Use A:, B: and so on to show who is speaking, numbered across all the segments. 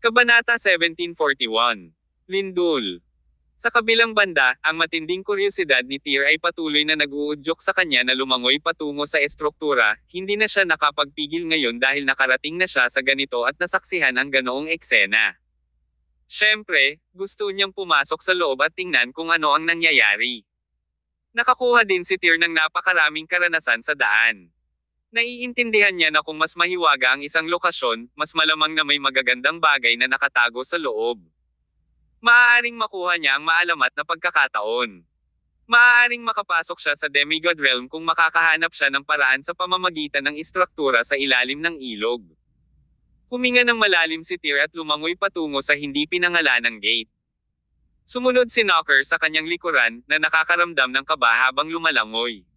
A: Kabanata 1741. Lindol. Sa kabilang banda, ang matinding kuryosidad ni Tyr ay patuloy na nag-uudyok sa kanya na lumangoy patungo sa estruktura. Hindi na siya nakapagpigil ngayon dahil nakarating na siya sa ganito at nasaksihan ang ganoong eksena. Siyempre, gusto niyang pumasok sa loob at tingnan kung ano ang nangyayari. Nakakuha din si Tyr ng napakaraming karanasan sa daan. Naiintindihan niya na kung mas mahiwaga ang isang lokasyon, mas malamang na may magagandang bagay na nakatago sa loob. Maaaring makuha niya ang maalamat na pagkakataon. Maaaring makapasok siya sa demigod realm kung makakahanap siya ng paraan sa pamamagitan ng istruktura sa ilalim ng ilog. Huminga ng malalim si Tyr at lumangoy patungo sa hindi pinangalanang gate. Sumunod si Knocker sa kanyang likuran na nakakaramdam ng kaba habang lumalangoy.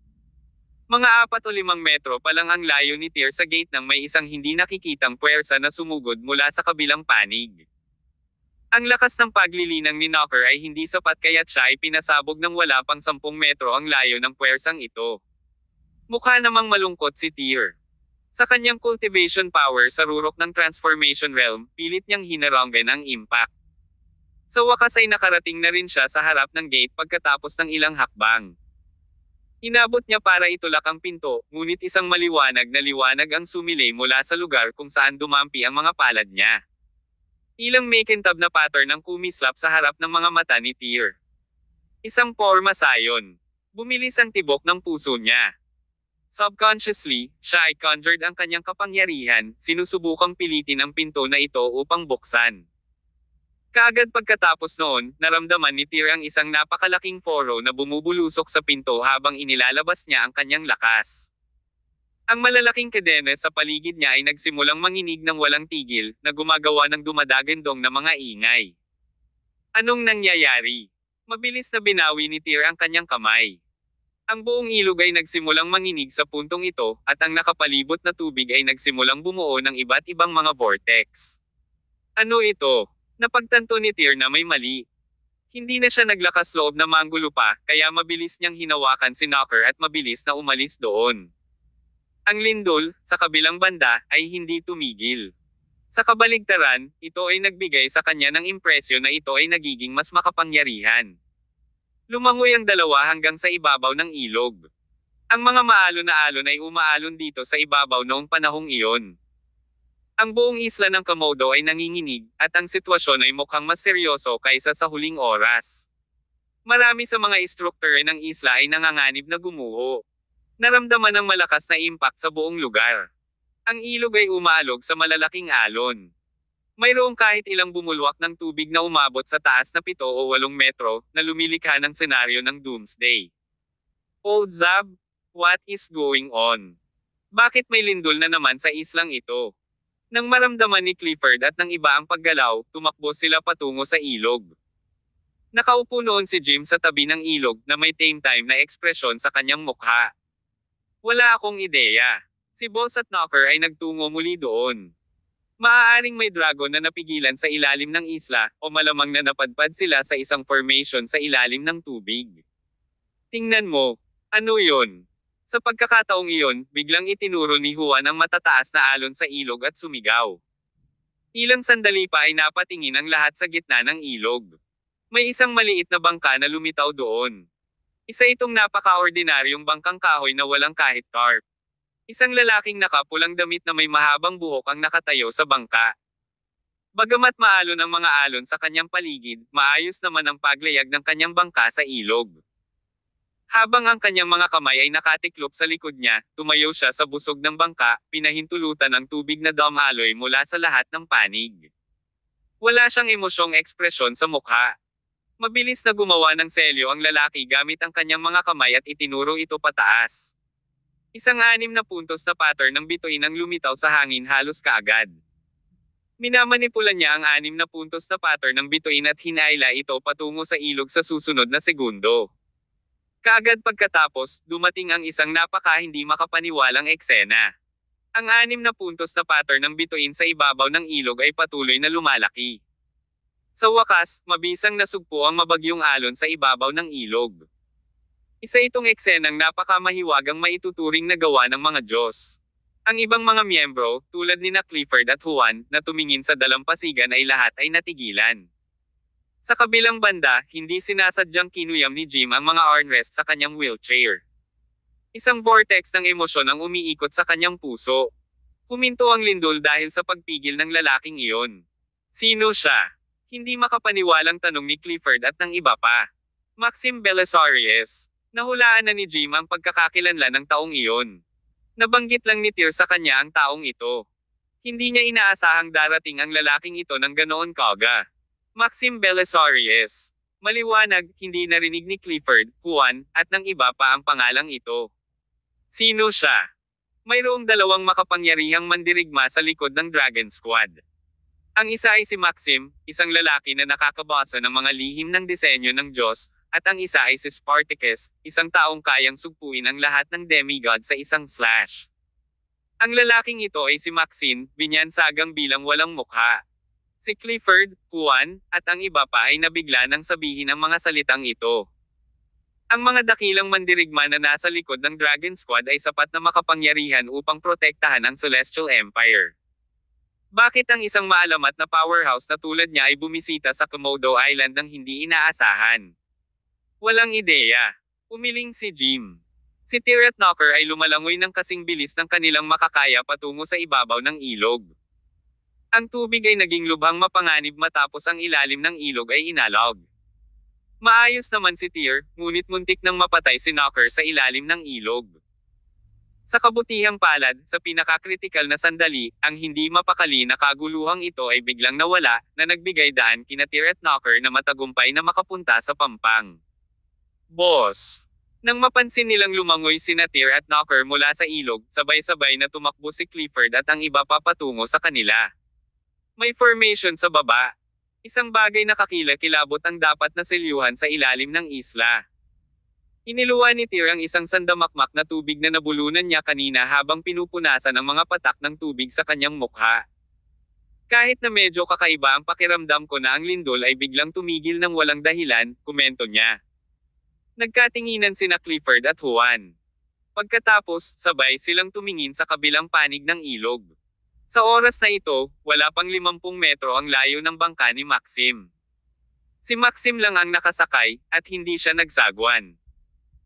A: Mga 4 o 5 metro pa lang ang layo ni Tyr sa gate nang may isang hindi nakikitang puwersa na sumugod mula sa kabilang panig. Ang lakas ng paglilinang ni Knocker ay hindi sapat kaya't siya ay pinasabog ng wala pang 10 metro ang layo ng puwersang ito. Mukha namang malungkot si Tyr. Sa kanyang cultivation power sa rurok ng transformation realm, pilit niyang hinaranggan ang impact. Sa wakas ay nakarating na rin siya sa harap ng gate pagkatapos ng ilang hakbang. Inabot niya para itulak ang pinto, ngunit isang maliwanag na liwanag ang sumilay mula sa lugar kung saan dumampi ang mga palad niya. Ilang makintab na pattern ang kumislap sa harap ng mga mata ni Tyr. Isang porma sayon. Bumilis ang tibok ng puso niya. Subconsciously, siya ay conjured ang kanyang kapangyarihan, sinusubukang pilitin ang pinto na ito upang buksan. Kaagad pagkatapos noon, naramdaman ni Tyr ang isang napakalaking foro na bumubulusok sa pinto habang inilalabas niya ang kanyang lakas. Ang malalaking kadena sa paligid niya ay nagsimulang manginig ng walang tigil, na gumagawa ng dumadagandong na mga ingay. Anong nangyayari? Mabilis na binawi ni Tyr ang kanyang kamay. Ang buong ilog ay nagsimulang manginig sa puntong ito, at ang nakapalibot na tubig ay nagsimulang bumuo ng iba't ibang mga vortex. Ano ito? Napagtanto ni Tyr na may mali. Hindi na siya naglakas loob na manggulo pa, kaya mabilis niyang hinawakan si Knocker at mabilis na umalis doon. Ang lindol, sa kabilang banda, ay hindi tumigil. Sa kabaligtaran, ito ay nagbigay sa kanya ng impresyon na ito ay nagiging mas makapangyarihan. Lumangoy ang dalawa hanggang sa ibabaw ng ilog. Ang mga maalon na alon ay umaalon dito sa ibabaw noong panahong iyon. Ang buong isla ng Komodo ay nanginginig, at ang sitwasyon ay mukhang mas seryoso kaysa sa huling oras. Marami sa mga istrukture ng isla ay nanganganib na gumuho. Naramdaman ng malakas na impact sa buong lugar. Ang ilog ay umaalog sa malalaking alon. Mayroong kahit ilang bumulwak ng tubig na umabot sa taas na 7 o 8 metro, na lumilikha ng senaryo ng Doomsday. Old Zab, what is going on? Bakit may lindol na naman sa islang ito? Nang maramdaman ni Clifford at ng iba ang paggalaw, tumakbo sila patungo sa ilog. Nakaupo noon si Jim sa tabi ng ilog na may tame time na ekspresyon sa kanyang mukha. Wala akong ideya. Si Boss at Knocker ay nagtungo muli doon. Maaaring may dragon na napigilan sa ilalim ng isla, o malamang na napadpad sila sa isang formation sa ilalim ng tubig. Tingnan mo. Ano yon? Sa pagkakataong iyon, biglang itinuro ni Juan ang matataas na alon sa ilog at sumigaw. Ilang sandali pa ay napatingin ang lahat sa gitna ng ilog. May isang maliit na bangka na lumitaw doon. Isa itong napaka-ordinaryong bangkang kahoy na walang kahit tarp. Isang lalaking nakapulang damit na may mahabang buhok ang nakatayo sa bangka. Bagamat maalon ang mga alon sa kanyang paligid, maayos naman ang paglayag ng kanyang bangka sa ilog. Habang ang kanyang mga kamay ay nakatiklop sa likod niya, tumayo siya sa busog ng bangka, pinahintulutan ang tubig na dumaloy mula sa lahat ng panig. Wala siyang emosyong ekspresyon sa mukha. Mabilis na gumawa ng selyo ang lalaki gamit ang kanyang mga kamay at itinuro ito pataas. Isang 6 na puntos na pattern ng bituin ang lumitaw sa hangin halos kaagad. Minamanipulan niya ang 6 na puntos na pattern ng bituin at hinaila ito patungo sa ilog sa susunod na segundo. Kaagad pagkatapos, dumating ang isang napaka-hindi makapaniwalang eksena. Ang 6 na puntos na pattern ng bituin sa ibabaw ng ilog ay patuloy na lumalaki. Sa wakas, mabisang nasugpo ang mabagyong alon sa ibabaw ng ilog. Isa itong eksenang napakamahiwagang maituturing na gawa ng mga Diyos. Ang ibang mga miyembro, tulad nina Clifford at Juan, na tumingin sa dalampasigan ay lahat ay natigilan. Sa kabilang banda, hindi sinasadyang kinuyam ni Jim ang mga armrest sa kanyang wheelchair. Isang vortex ng emosyon ang umiikot sa kanyang puso. Huminto ang lindol dahil sa pagpigil ng lalaking iyon. Sino siya? Hindi makapaniwalang tanong ni Clifford at ng iba pa. Maxim Belisarius. Nahulaan na ni Jim ang pagkakakilanlan ng taong iyon. Nabanggit lang ni Tyr sa kanya ang taong ito. Hindi niya inaasahang darating ang lalaking ito ng ganoon kaga. Maxim Belisarius. Maliwanag, hindi narinig ni Clifford, Juan, at ng iba pa ang pangalang ito. Sino siya? Mayroong dalawang makapangyarihang mandirigma sa likod ng Dragon Squad. Ang isa ay si Maxim, isang lalaki na nakakabasa ng mga lihim ng disenyo ng Diyos, at ang isa ay si Spartacus, isang taong kayang sugpuin ang lahat ng demigod sa isang slash. Ang lalaking ito ay si Maxine, binyansagang bilang walang mukha. Si Clifford, Juan, at ang iba pa ay nabigla nang sabihin ang mga salitang ito. Ang mga dakilang mandirigma na nasa likod ng Dragon Squad ay sapat na makapangyarihan upang protektahan ang Celestial Empire. Bakit ang isang maalamat na powerhouse na tulad niya ay bumisita sa Komodo Island nang hindi inaasahan? Walang ideya. Umiling si Jim. Si Tyr at Knocker ay lumalangoy ng kasing bilis ng kanilang makakaya patungo sa ibabaw ng ilog. Ang tubig ay naging lubhang mapanganib matapos ang ilalim ng ilog ay inalog. Maayos naman si Tyr, ngunit muntik nang mapatay si Knocker sa ilalim ng ilog. Sa kabutihang palad, sa pinakakritikal na sandali, ang hindi mapakali na kaguluhang ito ay biglang nawala, na nagbigay daan kina Tyr at Knocker na matagumpay na makapunta sa pampang. Boss! Nang mapansin nilang lumangoy sina Tyr at Knocker mula sa ilog, sabay-sabay na tumakbo si Clifford at ang iba pa patungo sa kanila. May formation sa baba. Isang bagay na kakilakilabot ang dapat na selyuhan sa ilalim ng isla. Iniluwa ni Tyr ang isang sandamakmak na tubig na nabulunan niya kanina habang pinupunasan ang mga patak ng tubig sa kanyang mukha. Kahit na medyo kakaiba ang pakiramdam ko na ang lindol ay biglang tumigil ng walang dahilan, komento niya. Nagkatinginan sina Clifford at Juan. Pagkatapos, sabay silang tumingin sa kabilang panig ng ilog. Sa oras na ito, wala pang 50 metro ang layo ng bangka ni Maxim. Si Maxim lang ang nakasakay, at hindi siya nagsagwan.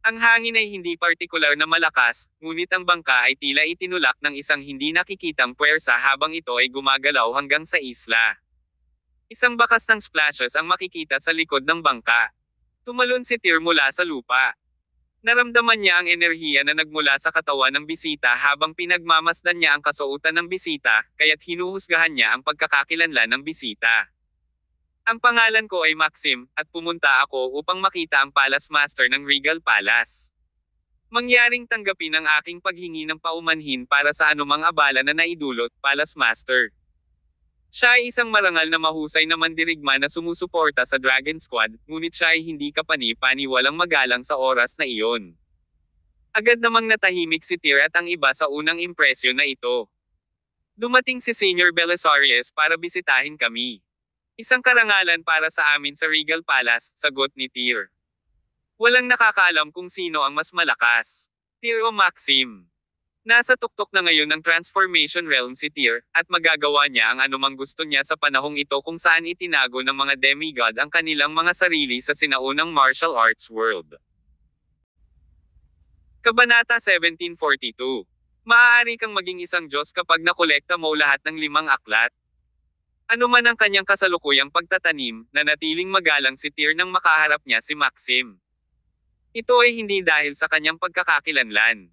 A: Ang hangin ay hindi partikular na malakas, ngunit ang bangka ay tila itinulak ng isang hindi nakikitang puwersa habang ito ay gumagalaw hanggang sa isla. Isang bakas ng splashes ang makikita sa likod ng bangka. Tumalon si Tyr mula sa lupa. Naramdaman niya ang enerhiya na nagmula sa katawan ng bisita habang pinagmamasdan niya ang kasuotan ng bisita, kaya't hinuhusgahan niya ang pagkakakilanlan ng bisita. Ang pangalan ko ay Maxim, at pumunta ako upang makita ang Palace Master ng Regal Palace. Mangyaring tanggapin ang aking paghingi ng paumanhin para sa anumang abala na naidulot, Palace Master. Siya ay isang marangal na mahusay na mandirigma na sumusuporta sa Dragon Squad, ngunit siya ay hindi kapani-pani walang magalang sa oras na iyon. Agad namang natahimik si Tyr at ang iba sa unang impresyon na ito. Dumating si Senior Belisarius para bisitahin kami. Isang karangalan para sa amin sa Regal Palace, sagot ni Tyr. Walang nakakaalam kung sino ang mas malakas, Tyr o Maxim. Nasa tuktok na ngayon ng Transformation Realm si Tyr, at magagawa niya ang anumang gusto niya sa panahong ito kung saan itinago ng mga demigod ang kanilang mga sarili sa sinaunang martial arts world. Kabanata 1742. Maaari kang maging isang Diyos kapag nakolekta mo lahat ng 5 aklat. Ano man ang kanyang kasalukuyang pagtatanim, nanatiling magalang si Tyr nang makaharap niya si Maxim. Ito ay hindi dahil sa kanyang pagkakakilanlan.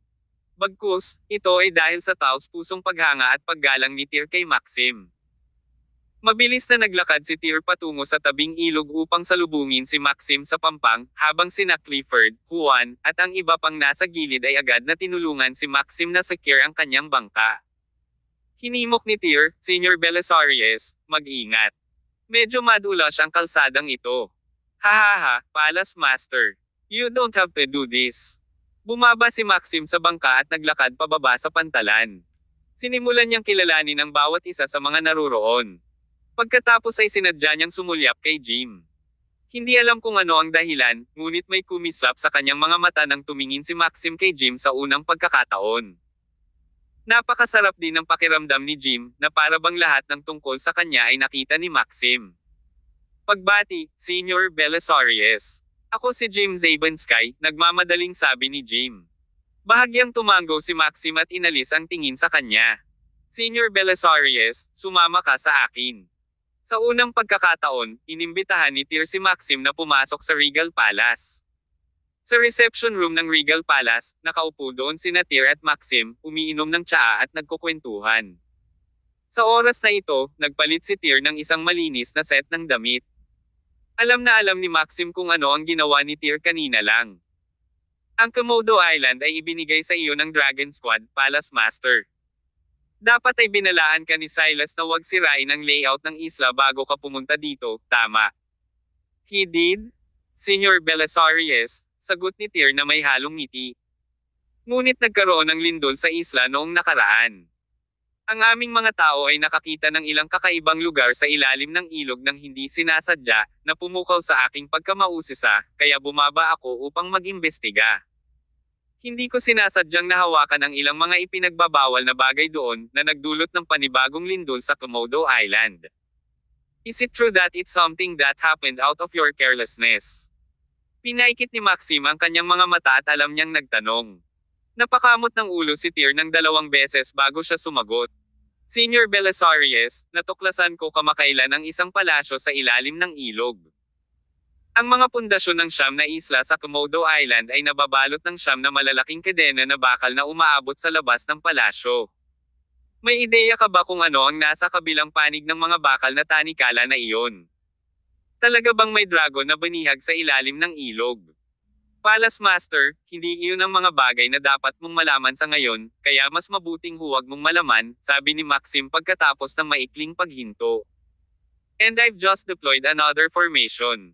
A: Bagkus, ito ay dahil sa taos-pusong paghanga at paggalang ni Tyr kay Maxim. Mabilis na naglakad si Tyr patungo sa tabing ilog upang salubungin si Maxim sa pampang, habang sina Clifford, Juan, at ang iba pang nasa gilid ay agad na tinulungan si Maxim na secure ang kanyang bangka. Hinimok ni Tyr, Senior Belisarius, mag-ingat. Medyo madulas ang kalsadang ito. Hahaha, Palace Master. You don't have to do this. Bumaba si Maxim sa bangka at naglakad pababa sa pantalan. Sinimulan niyang kilalanin ang bawat isa sa mga naruroon. Pagkatapos ay sinadya niyang sumulyap kay Jim. Hindi alam kung ano ang dahilan, ngunit may kumislap sa kanyang mga mata nang tumingin si Maxim kay Jim sa unang pagkakataon. Napakasarap din ng pakiramdam ni Jim, na para bang lahat ng tungkol sa kanya ay nakita ni Maxim. Pagbati, Senior Belisarius. Ako si Jim Zabanskay, nagmamadaling sabi ni Jim. Bahagyang tumango si Maxim at inalis ang tingin sa kanya. Senior Belisarius, sumama ka sa akin. Sa unang pagkakataon, inimbitahan ni Tyr si Maxim na pumasok sa Regal Palace. Sa reception room ng Regal Palace, nakaupo doon sina Tyr at Maxim, umiinom ng tsaa at nagkukwentuhan. Sa oras na ito, nagpalit si Tyr ng isang malinis na set ng damit. Alam na alam ni Maxim kung ano ang ginawa ni Tyr kanina lang. Ang Komodo Island ay ibinigay sa iyo ng Dragon Squad, Palace Master. Dapat ay binalaan ka ni Silas na huwag sirain ang layout ng isla bago ka pumunta dito, tama? He did? Senior Belisarius, sagot ni Tyr na may halong ngiti. Ngunit nagkaroon ng lindol sa isla noong nakaraan. Ang aming mga tao ay nakakita ng ilang kakaibang lugar sa ilalim ng ilog nang hindi sinasadya, na pumukaw sa aking pagkamausisa, kaya bumaba ako upang mag-imbestiga. Hindi ko sinasadyang nahawakan ang ilang mga ipinagbabawal na bagay doon, na nagdulot ng panibagong lindol sa Komodo Island. Is it true that it's something that happened out of your carelessness? Pinaikit ni Maxim ang kanyang mga mata at alam niyang nagtanong. Napakamot ng ulo si Tyr ng 2 beses bago siya sumagot. Senior Belisarius, natuklasan ko kamakailan ang isang palasyo sa ilalim ng ilog. Ang mga pundasyon ng siyam na isla sa Komodo Island ay nababalot ng siyam na malalaking kadena na bakal na umaabot sa labas ng palasyo. May ideya ka ba kung ano ang nasa kabilang panig ng mga bakal na tanikala na iyon? Talaga bang may dragon na banihag sa ilalim ng ilog? Palace Master, hindi iyon ang mga bagay na dapat mong malaman sa ngayon, kaya mas mabuting huwag mong malaman, sabi ni Maxim pagkatapos ng maikling paghinto. And I've just deployed another formation.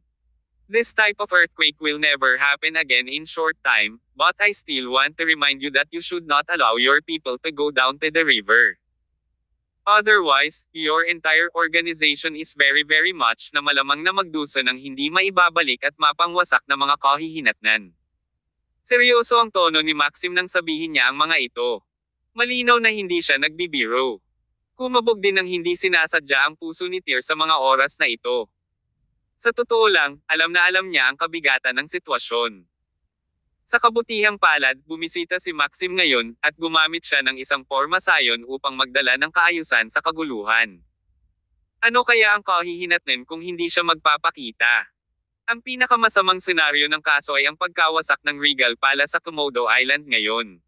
A: This type of earthquake will never happen again in short time, but I still want to remind you that you should not allow your people to go down to the river. Otherwise, your entire organization is very much na malamang na magdusa ng hindi maibabalik at mapangwasak na mga kahihinatnan. Seryoso ang tono ni Maxim nang sabihin niya ang mga ito. Malinaw na hindi siya nagbibiro. Kumabog din ng hindi sinasadya ang puso ni Tyr sa mga oras na ito. Sa totoo lang, alam na alam niya ang kabigatan ng sitwasyon. Sa kabutihang palad, bumisita si Maxim ngayon, at gumamit siya ng isang pormasayon upang magdala ng kaayusan sa kaguluhan. Ano kaya ang kahihinatnan kung hindi siya magpapakita? Ang pinakamasamang senaryo ng kaso ay ang pagkawasak ng Regal Palace sa Komodo Island ngayon.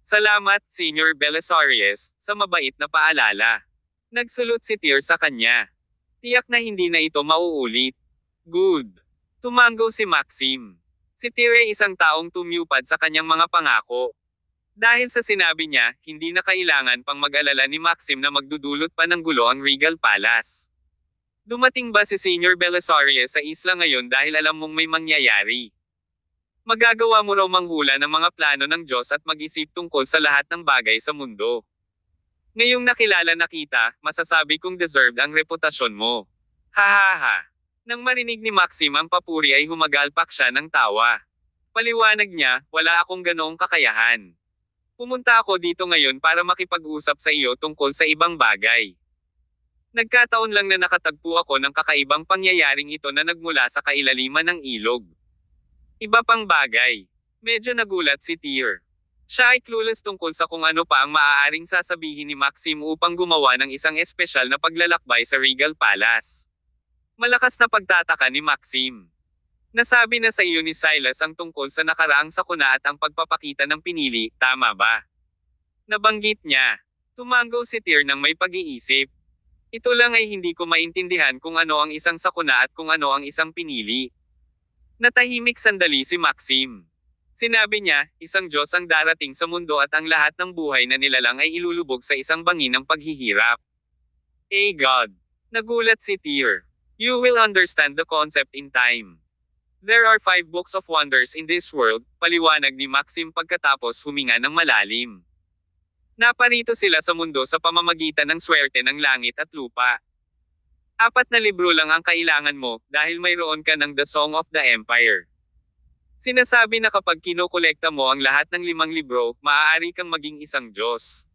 A: Salamat, Senior Belisarius, sa mabait na paalala. Nagsulot si Tyr sa kanya. Tiyak na hindi na ito mauulit. Good. Tumango si Maxim. Si Tyr ay isang taong tumupad sa kanyang mga pangako. Dahil sa sinabi niya, hindi na kailangan pang mag-alala ni Maxim na magdudulot pa ng gulo ang Regal Palace. Dumating ba si Senior Belisarius sa isla ngayon dahil alam mong may mangyayari? Magagawa mo raw manghula ng mga plano ng Diyos at mag-isip tungkol sa lahat ng bagay sa mundo. Ngayong nakilala na kita, masasabi kong deserved ang reputasyon mo. Hahaha. Nang marinig ni Maxim ang papuri ay humagalpak siya ng tawa. Paliwanag niya, wala akong ganoong kakayahan. Pumunta ako dito ngayon para makipag-usap sa iyo tungkol sa ibang bagay. Nagkataon lang na nakatagpo ako ng kakaibang pangyayaring ito na nagmula sa kailaliman ng ilog. Iba pang bagay. Medyo nagulat si Tyr. Siya ay clueless tungkol sa kung ano pa ang maaaring sasabihin ni Maxim upang gumawa ng isang espesyal na paglalakbay sa Regal Palace. Malakas na pagtataka ni Maxim. Nasabi na sa iyo ni Silas ang tungkol sa nakaraang sakuna at ang pagpapakita ng pinili, tama ba? Nabanggit niya. Tumango si Tyr ng may pag-iisip. Ito lang ay hindi ko maintindihan kung ano ang isang sakuna at kung ano ang isang pinili. Natahimik sandali si Maxim. Sinabi niya, isang Diyos ang darating sa mundo at ang lahat ng buhay na nilalang ay ilulubog sa isang bangin ng paghihirap. God! Nagulat si Tyr. You will understand the concept in time. There are 5 books of wonders in this world, paliwanag ni Maxim pagkatapos huminga ng malalim. Naparito sila sa mundo sa pamamagitan ng swerte ng langit at lupa. 4 na libro lang ang kailangan mo, dahil mayroon ka ng The Song of the Empire. Sinasabi na kapag kinokolekta mo ang lahat ng 5 libro, maaari kang maging isang Diyos.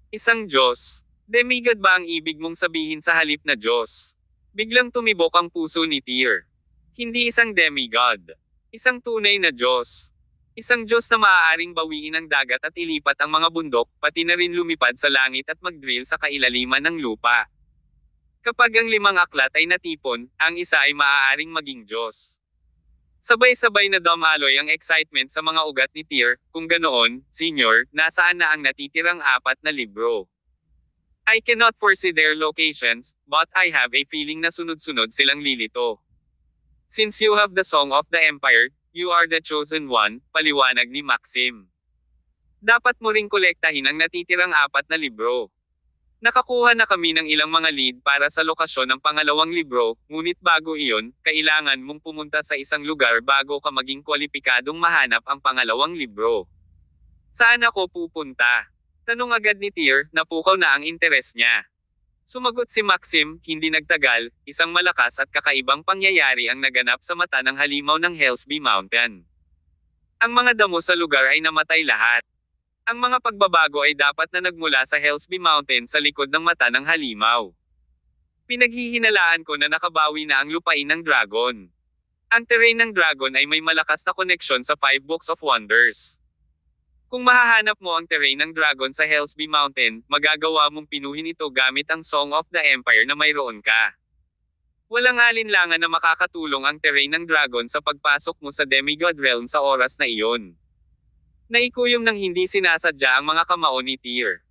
A: Isang Diyos. Demigod ba ang ibig mong sabihin sa halip na Diyos? Biglang tumibok ang puso ni Tyr. Hindi isang demigod. Isang tunay na Diyos. Isang Diyos na maaaring bawiin ang dagat at ilipat ang mga bundok, pati na rin lumipad sa langit at mag-drill sa kailaliman ng lupa. Kapag ang limang aklat ay natipon, ang isa ay maaaring maging Diyos. Sabay-sabay na dumaloy ang excitement sa mga ugat ni Tyr. Kung ganoon, Senyor, nasaan na ang natitirang 4 na libro? I cannot foresee their locations, but I have a feeling na sunod-sunod silang lilito. Since you have the Song of the Empire, you are the chosen one, paliwanag ni Maxim. Dapat mo ring kolektahin ang natitirang 4 na libro. Nakakuha na kami ng ilang mga lead para sa lokasyon ng pangalawang libro, ngunit bago iyon, kailangan mong pumunta sa isang lugar bago ka maging kwalipikadong mahanap ang pangalawang libro. Saan ako pupunta? Tanong agad ni Tyr, napukaw na ang interes niya. Sumagot si Maxim, hindi nagtagal, isang malakas at kakaibang pangyayari ang naganap sa mata ng halimaw ng Hellsby Mountain. Ang mga damo sa lugar ay namatay lahat. Ang mga pagbabago ay dapat na nagmula sa Hellsby Mountain sa likod ng mata ng halimaw. Pinaghihinalaan ko na nakabawi na ang lupain ng dragon. Ang terrain ng dragon ay may malakas na koneksyon sa 5 Books of Wonders. Kung mahahanap mo ang terrain ng dragon sa Hellsby Mountain, magagawa mong pinuhin ito gamit ang Song of the Empire na mayroon ka. Walang alinlangan na makakatulong ang terrain ng dragon sa pagpasok mo sa Demigod Realm sa oras na iyon. Naikuyom ng hindi sinasadya ang mga kamao ni Tyr.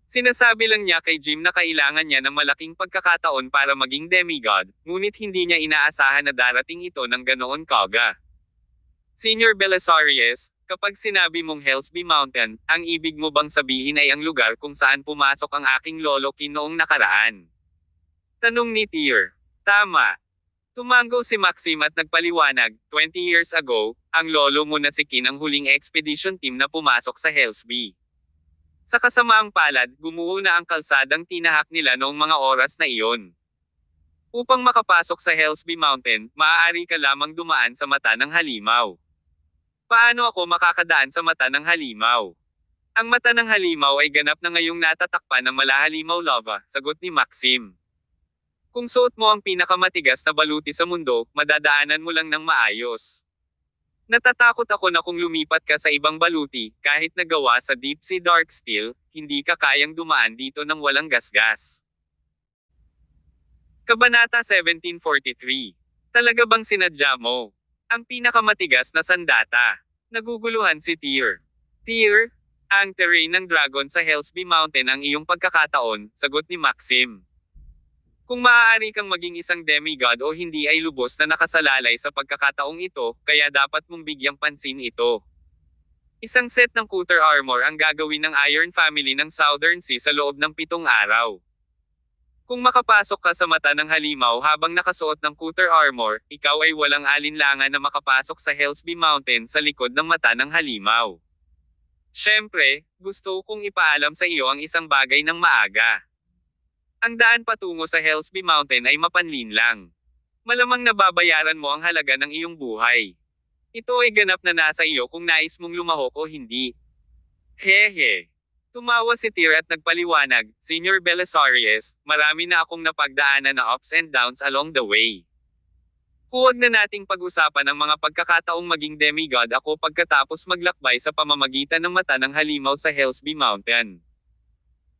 A: Sinasabi lang niya kay Jim na kailangan niya ng malaking pagkakataon para maging demigod, ngunit hindi niya inaasahan na darating ito ng ganoon kaga. Senyor Belisarius, kapag sinabi mong Hellsby Mountain, ang ibig mo bang sabihin ay ang lugar kung saan pumasok ang aking lolo Kin noong nakaraan? Tanong ni Tyr. Tama. Tumango si Maxim at nagpaliwanag, 20 years ago, ang lolo mo na si Kin ang huling expedition team na pumasok sa Hellsby. Sa kasamaang palad, gumuho na ang kalsadang tinahak nila noong mga oras na iyon. Upang makapasok sa Hellsby Mountain, maaari ka lamang dumaan sa mata ng halimaw. Paano ako makakadaan sa mata ng halimaw? Ang mata ng halimaw ay ganap na ngayong natatakpan ng malahalimaw lava, sagot ni Maxim. Kung suot mo ang pinakamatigas na baluti sa mundo, madadaanan mo lang ng maayos. Natatakot ako na kung lumipat ka sa ibang baluti, kahit nagawa sa deep sea dark steel, hindi ka kayang dumaan dito ng walang gasgas. Kabanata 1743. Talaga bang sinadya mo? Ang pinakamatigas na sandata. Naguguluhan si Tyr. Tyr, ang terrain ng dragon sa Hellsby Mountain ang iyong pagkakataon, sagot ni Maxim. Kung maaari kang maging isang demigod o hindi ay lubos na nakasalalay sa pagkakataong ito, kaya dapat mong bigyang pansin ito. Isang set ng Cutter armor ang gagawin ng Iron Family ng Southern Sea sa loob ng 7 araw. Kung makapasok ka sa mata ng halimaw habang nakasuot ng Cutter armor, ikaw ay walang alinlangan na makapasok sa Hellsby Mountain sa likod ng mata ng halimaw. Siyempre, gusto kong ipaalam sa iyo ang isang bagay ng maaga. Ang daan patungo sa Hellsby Mountain ay mapanlin lang. Malamang nababayaran mo ang halaga ng iyong buhay. Ito ay ganap na nasa iyo kung nais mong lumahok o hindi. Hehe. Tumawa si Tyr at nagpaliwanag, Senyor Belisarius, marami na akong napagdaanan na ups and downs along the way. Huwag na nating pag-usapan ang mga pagkakataong maging demigod ako pagkatapos maglakbay sa pamamagitan ng mata ng halimaw sa Hellsby Mountain.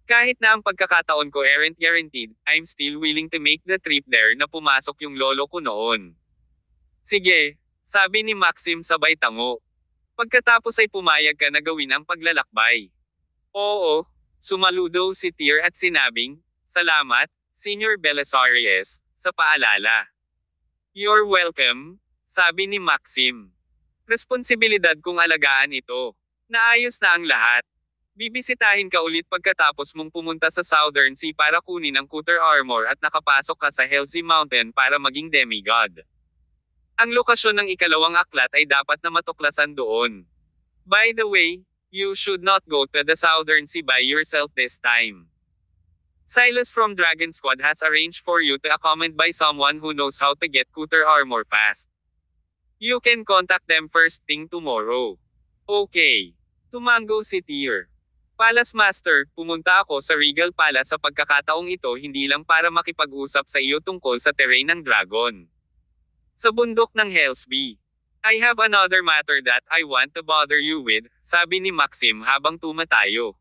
A: Kahit na ang pagkakataon ko aren't guaranteed, I'm still willing to make the trip there na pumasok yung lolo ko noon. Sige, sabi ni Maxim sabay tango. Pagkatapos ay pumayag ka na gawin ang paglalakbay. Oo, sumaludo si Tyr at sinabing, salamat, Senyor Belisarius, sa paalala. You're welcome, sabi ni Maxim. Responsibilidad kong alagaan ito. Naayos na ang lahat. Bibisitahin ka ulit pagkatapos mong pumunta sa Southern Sea para kunin ang Cutter armor at nakapasok ka sa Hellsby Mountain para maging demigod. Ang lokasyon ng ikalawang aklat ay dapat na matuklasan doon. By the way, you should not go to the Southern Sea by yourself this time. Silas from Dragon Squad has arranged for you to accompanied by someone who knows how to get Cutter armor fast. You can contact them first thing tomorrow. Okay. Tumango si Tyr. Palace Master, pumunta ako sa Regal Palace sa pagkakataong ito hindi lang para makipag-usap sa iyo tungkol sa terrain ng dragon. Sa bundok ng Hellsby. I have another matter that I want to bother you with, sabi ni Maxim habang tumatayo.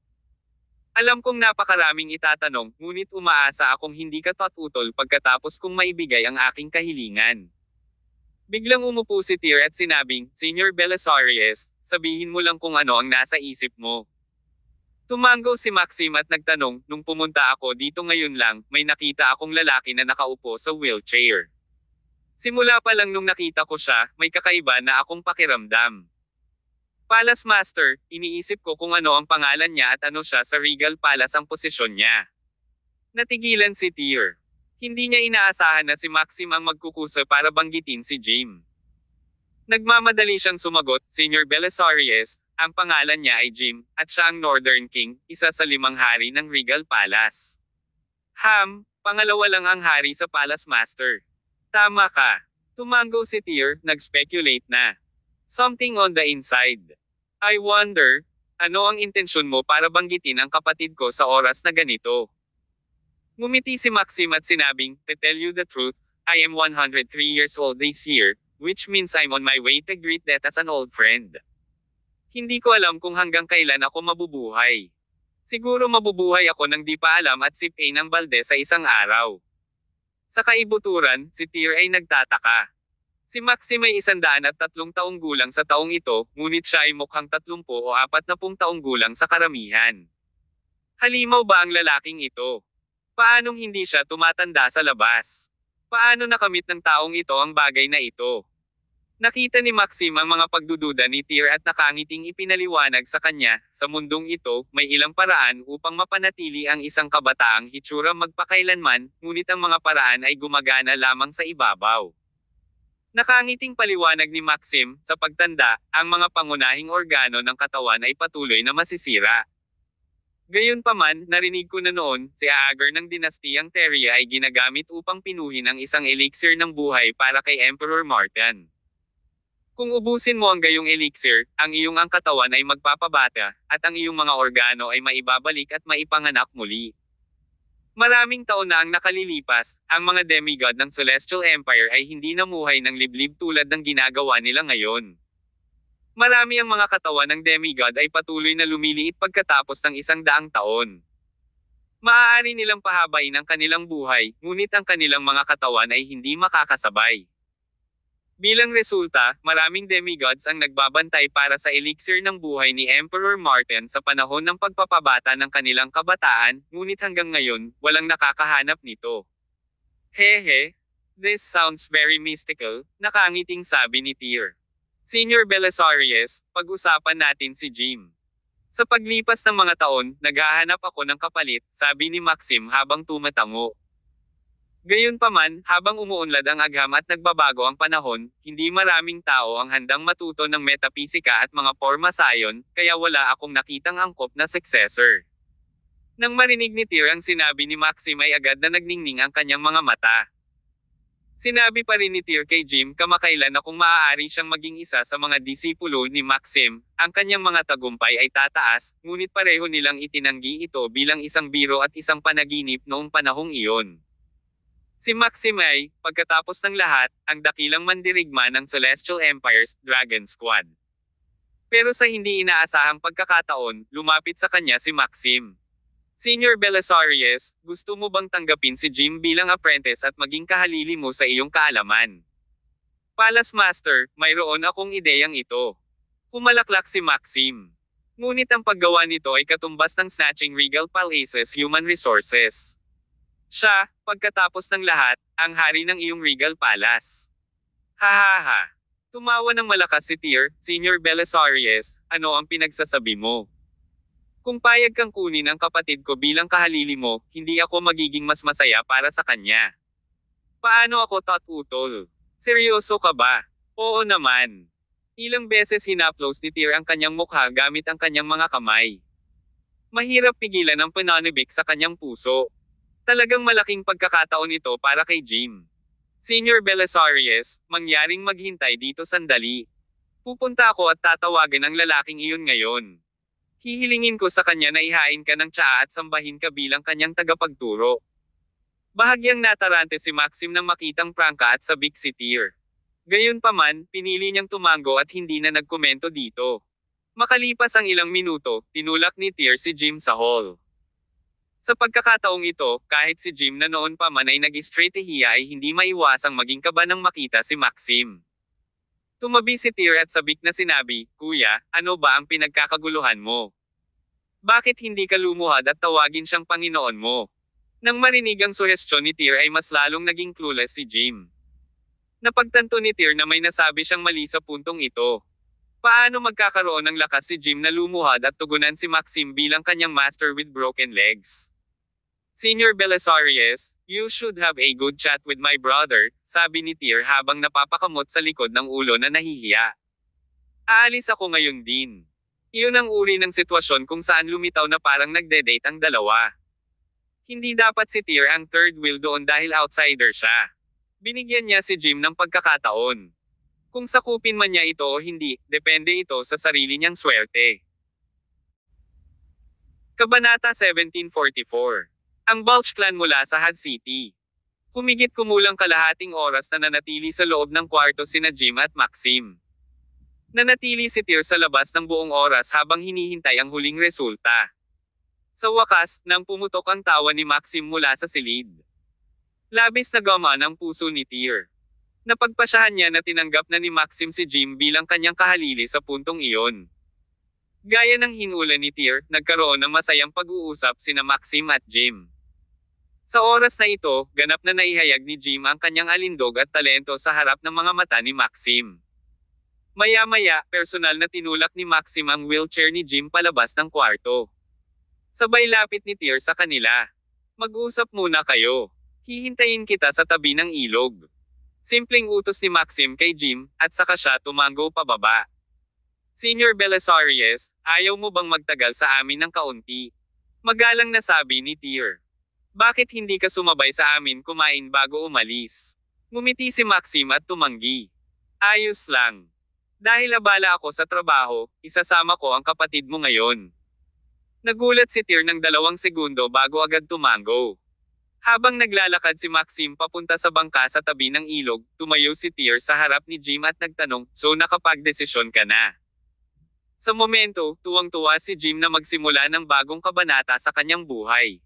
A: Alam kong napakaraming itatanong, ngunit umaasa akong hindi ka tatutol pagkatapos kong maibigay ang aking kahilingan. Biglang umupo si Tyr at sinabing, Senior Belisarius, sabihin mo lang kung ano ang nasa isip mo. Tumango si Maxim at nagtanong, nung pumunta ako dito ngayon lang, may nakita akong lalaki na nakaupo sa wheelchair. Simula pa lang nung nakita ko siya, may kakaiba na akong pakiramdam. Palace Master, iniisip ko kung ano ang pangalan niya at ano siya sa Regal Palace ang posisyon niya. Natigilan si Tyr. Hindi niya inaasahan na si Maxim ang magkukusa para banggitin si Jim. Nagmamadali siyang sumagot, Senior Belisarius, ang pangalan niya ay Jim, at siya ang Northern King, isa sa 5 hari ng Regal Palace. Pangalawa lang ang hari sa Palace Master. Tama ka. Tumango si Tyr, nag-speculate na. Something on the inside. I wonder, ano ang intensyon mo para banggitin ang kapatid ko sa oras na ganito? Ngumiti si Maxim at sinabing, to tell you the truth, I am 103 years old this year, which means I'm on my way to greet death as an old friend. Hindi ko alam kung hanggang kailan ako mabubuhay. Siguro mabubuhay ako nang di pa alam at sipin ng balde sa isang araw. Sa kaibuturan, si Tyr ay nagtataka. Si Maxim ay 103 taong gulang sa taong ito, ngunit siya ay mukhang 30 o 40 taong gulang sa karamihan. Halimaw ba ang lalaking ito? Paanong hindi siya tumatanda sa labas? Paano nakamit ng taong ito ang bagay na ito? Nakita ni Maxim ang mga pagdududa ni Tyr at nakangiting ipinaliwanag sa kanya, sa mundong ito, may ilang paraan upang mapanatili ang isang kabataang hitsura magpakailanman, ngunit ang mga paraan ay gumagana lamang sa ibabaw. Nakangiting paliwanag ni Maxim, sa pagtanda, ang mga pangunahing organo ng katawan ay patuloy na masisira. Gayunpaman, narinig ko na noon, si Aegon ng dinastiyang Teria ay ginagamit upang pinuhin ang isang elixir ng buhay para kay Emperor Martin. Kung ubusin mo ang gayong elixir, ang iyong ang katawan ay magpapabata, at ang iyong mga organo ay maibabalik at maipanganak muli. Maraming taon na ang nakalilipas, ang mga demigod ng Celestial Empire ay hindi namuhay ng liblib tulad ng ginagawa nila ngayon. Marami ang mga katawan ng demigod ay patuloy na lumiliit pagkatapos ng 100 taon. Maaari nilang pahabain ang kanilang buhay, ngunit ang kanilang mga katawan ay hindi makakasabay. Bilang resulta, maraming demigods ang nagbabantay para sa elixir ng buhay ni Emperor Martin sa panahon ng pagpapabata ng kanilang kabataan, ngunit hanggang ngayon, walang nakakahanap nito. Hehe. This sounds very mystical, nakangiting sabi ni Tyr. Senior Belisarius, pag-usapan natin si Jim. Sa paglipas ng mga taon, naghahanap ako ng kapalit, sabi ni Maxim habang tumatango. Gayunpaman, habang umuunlad ang agham at nagbabago ang panahon, hindi maraming tao ang handang matuto ng metapisika at mga pormasayon, kaya wala akong nakitang angkop na successor. Nang marinig ni Tyr ang sinabi ni Maxim ay agad na nagningning ang kanyang mga mata. Sinabi pa rin ni Tyr kay Jim kamakailan na kung maaari siyang maging isa sa mga disipulo ni Maxim, ang kanyang mga tagumpay ay tataas, ngunit pareho nilang itinanggi ito bilang isang biro at isang panaginip noong panahong iyon. Si Maxim ay, pagkatapos ng lahat, ang dakilang mandirigma ng Celestial Empire's Dragon Squad. Pero sa hindi inaasahang pagkakataon, lumapit sa kanya si Maxim. Senior Belisarius, gusto mo bang tanggapin si Jim bilang apprentice at maging kahalili mo sa iyong kaalaman? Palace Master, mayroon akong ideyang ito. Humalaklak si Maxim. Ngunit ang paggawa nito ay katumbas ng snatching Regal Palace's human resources. Siya, pagkatapos ng lahat, ang hari ng iyong Regal Palace. Hahaha. Tumawa ng malakas si Tyr, Senior Belisarius, ano ang pinagsasabi mo? Kung payag kang kunin ang kapatid ko bilang kahalili mo, hindi ako magiging mas masaya para sa kanya. Paano ako tatutol? Seryoso ka ba? Oo naman. Ilang beses hinaplos ni Tyr ang kanyang mukha gamit ang kanyang mga kamay. Mahirap pigilan ang pananibik sa kanyang puso. Talagang malaking pagkakataon ito para kay Jim. Senior Belisarius, mangyaring maghintay dito sandali. Pupunta ako at tatawagan ang lalaking iyon ngayon. Hihilingin ko sa kanya na ihain ka ng tsaa at sambahin ka bilang kanyang tagapagturo. Bahagyang natarante si Maxim nang makitang prangka at sabik si Tyr. Gayunpaman, pinili niyang tumango at hindi na nagkomento dito. Makalipas ang ilang minuto, tinulak ni Tyr si Jim sa hall. Sa pagkakataong ito, kahit si Jim na noon pa man ay nag-estratehiya ay hindi maiwasang maging kaba nang makita si Maxim. Tumabi si Tyr at sabik na sinabi, "Kuya, ano ba ang pinagkakaguluhan mo? Bakit hindi ka lumuhad at tawagin siyang Panginoon mo?" Nang marinig ang suhestyon ni Tyr ay mas lalong naging clueless si Jim. Napagtanto ni Tyr na may nasabi siyang mali sa puntong ito. Paano magkakaroon ng lakas si Jim na lumuhad at tugunan si Maxim bilang kanyang master with broken legs? "Senior Belisarius, you should have a good chat with my brother," sabi ni Tyr habang napapakamot sa likod ng ulo na nahihiya. "Aalis ako ngayon din." Iyon ang uri ng sitwasyon kung saan lumitaw na parang nagde-date ang dalawa. Hindi dapat si Tyr ang third wheel doon dahil outsider siya. Binigyan niya si Jim ng pagkakataon. Kung sakupin man niya ito o hindi, depende ito sa sarili niyang swerte. Kabanata 1744. Ang Balch clan mula sa Had City. Humigit kumulang kalahating oras na nanatili sa loob ng kwarto sina Jim at Maxim. Nanatili si Tyr sa labas ng buong oras habang hinihintay ang huling resulta. Sa wakas, nang pumutok ang tawa ni Maxim mula sa silid. Labis na gamaan ang puso ni Tyr. Napagpasyahan niya na tinanggap na ni Maxim si Jim bilang kanyang kahalili sa puntong iyon. Gaya ng hinula ni Tyr, nagkaroon ng masayang pag-uusap sina Maxim at Jim. Sa oras na ito, ganap na naihayag ni Jim ang kanyang alindog at talento sa harap ng mga mata ni Maxim. Maya-maya, personal na tinulak ni Maxim ang wheelchair ni Jim palabas ng kwarto. Sabay lapit ni Tyr sa kanila. "Mag-usap muna kayo. Hihintayin kita sa tabi ng ilog." Simpleng utos ni Maxim kay Jim, at saka siya tumango pababa. "Senior Belisarius, ayaw mo bang magtagal sa amin ng kaunti?" Magalang na sabi ni Tyr. "Bakit hindi ka sumabay sa amin kumain bago umalis?" Ngumiti si Maxim at tumanggi. "Ayos lang. Dahil abala ako sa trabaho, isasama ko ang kapatid mo ngayon." Nagulat si Tyr ng 2 segundo bago agad tumango. Habang naglalakad si Maxim papunta sa bangka sa tabi ng ilog, tumayo si Tyr sa harap ni Jim at nagtanong, "So nakapagdesisyon ka na?" Sa momento, tuwang-tuwa si Jim na magsimula ng bagong kabanata sa kanyang buhay.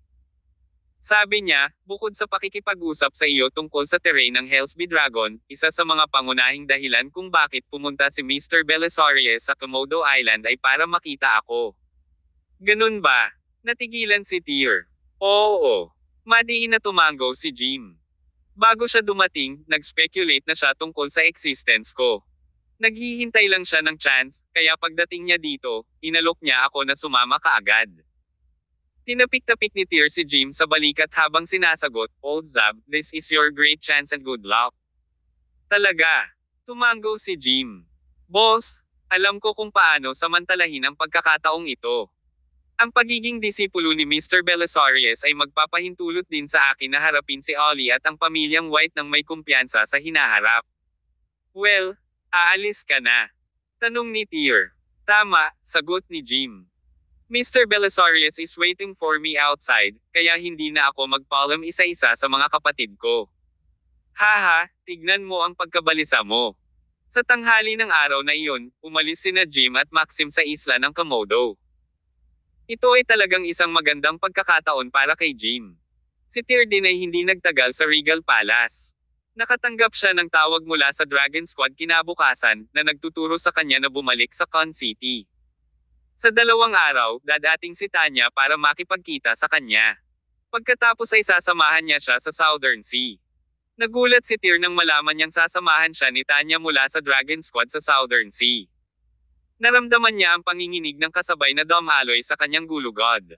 A: Sabi niya, "Bukod sa pakikipag-usap sa iyo tungkol sa terrain ng Hellsby Dragon, isa sa mga pangunahing dahilan kung bakit pumunta si Mr. Belisarius sa Komodo Island ay para makita ako." "Ganun ba?" Natigilan si Tyr. "Oo." Madiin na tumango si Jim. "Bago siya dumating, nag-speculate na siya tungkol sa existence ko. Naghihintay lang siya ng chance, kaya pagdating niya dito, inalok niya ako na sumama kaagad." Tinapik-tapik ni Tyr si Jim sa balikat habang sinasagot, "Old Zab, this is your great chance and good luck." "Talaga?" Tumango si Jim. "Boss, alam ko kung paano samantalahin ang pagkakataong ito. Ang pagiging disipulo ni Mr. Belisarius ay magpapahintulot din sa akin na harapin si Ollie at ang pamilyang White ng may kumpiyansa sa hinaharap." "Well, aalis ka na?" tanong ni Tyr. "Tama," sagot ni Jim. "Mr. Belisarius is waiting for me outside, kaya hindi na ako magpaalam isa-isa sa mga kapatid ko." "Haha, tignan mo ang pagkabalisa mo." Sa tanghali ng araw na iyon, umalis sina Jim at Maxim sa isla ng Komodo. Ito ay talagang isang magandang pagkakataon para kay Jim. Si Tyr din ay hindi nagtagal sa Regal Palace. Nakatanggap siya ng tawag mula sa Dragon Squad kinabukasan, na nagtuturo sa kanya na bumalik sa Con City. Sa 2 araw, dadating si Tanya para makipagkita sa kanya. Pagkatapos ay sasamahan niya siya sa Southern Sea. Nagulat si Tyr nang malaman niyang sasamahan siya ni Tanya mula sa Dragon Squad sa Southern Sea. Naramdaman niya ang panginginig ng kasabay na Dom-Aloy sa kanyang gulugod.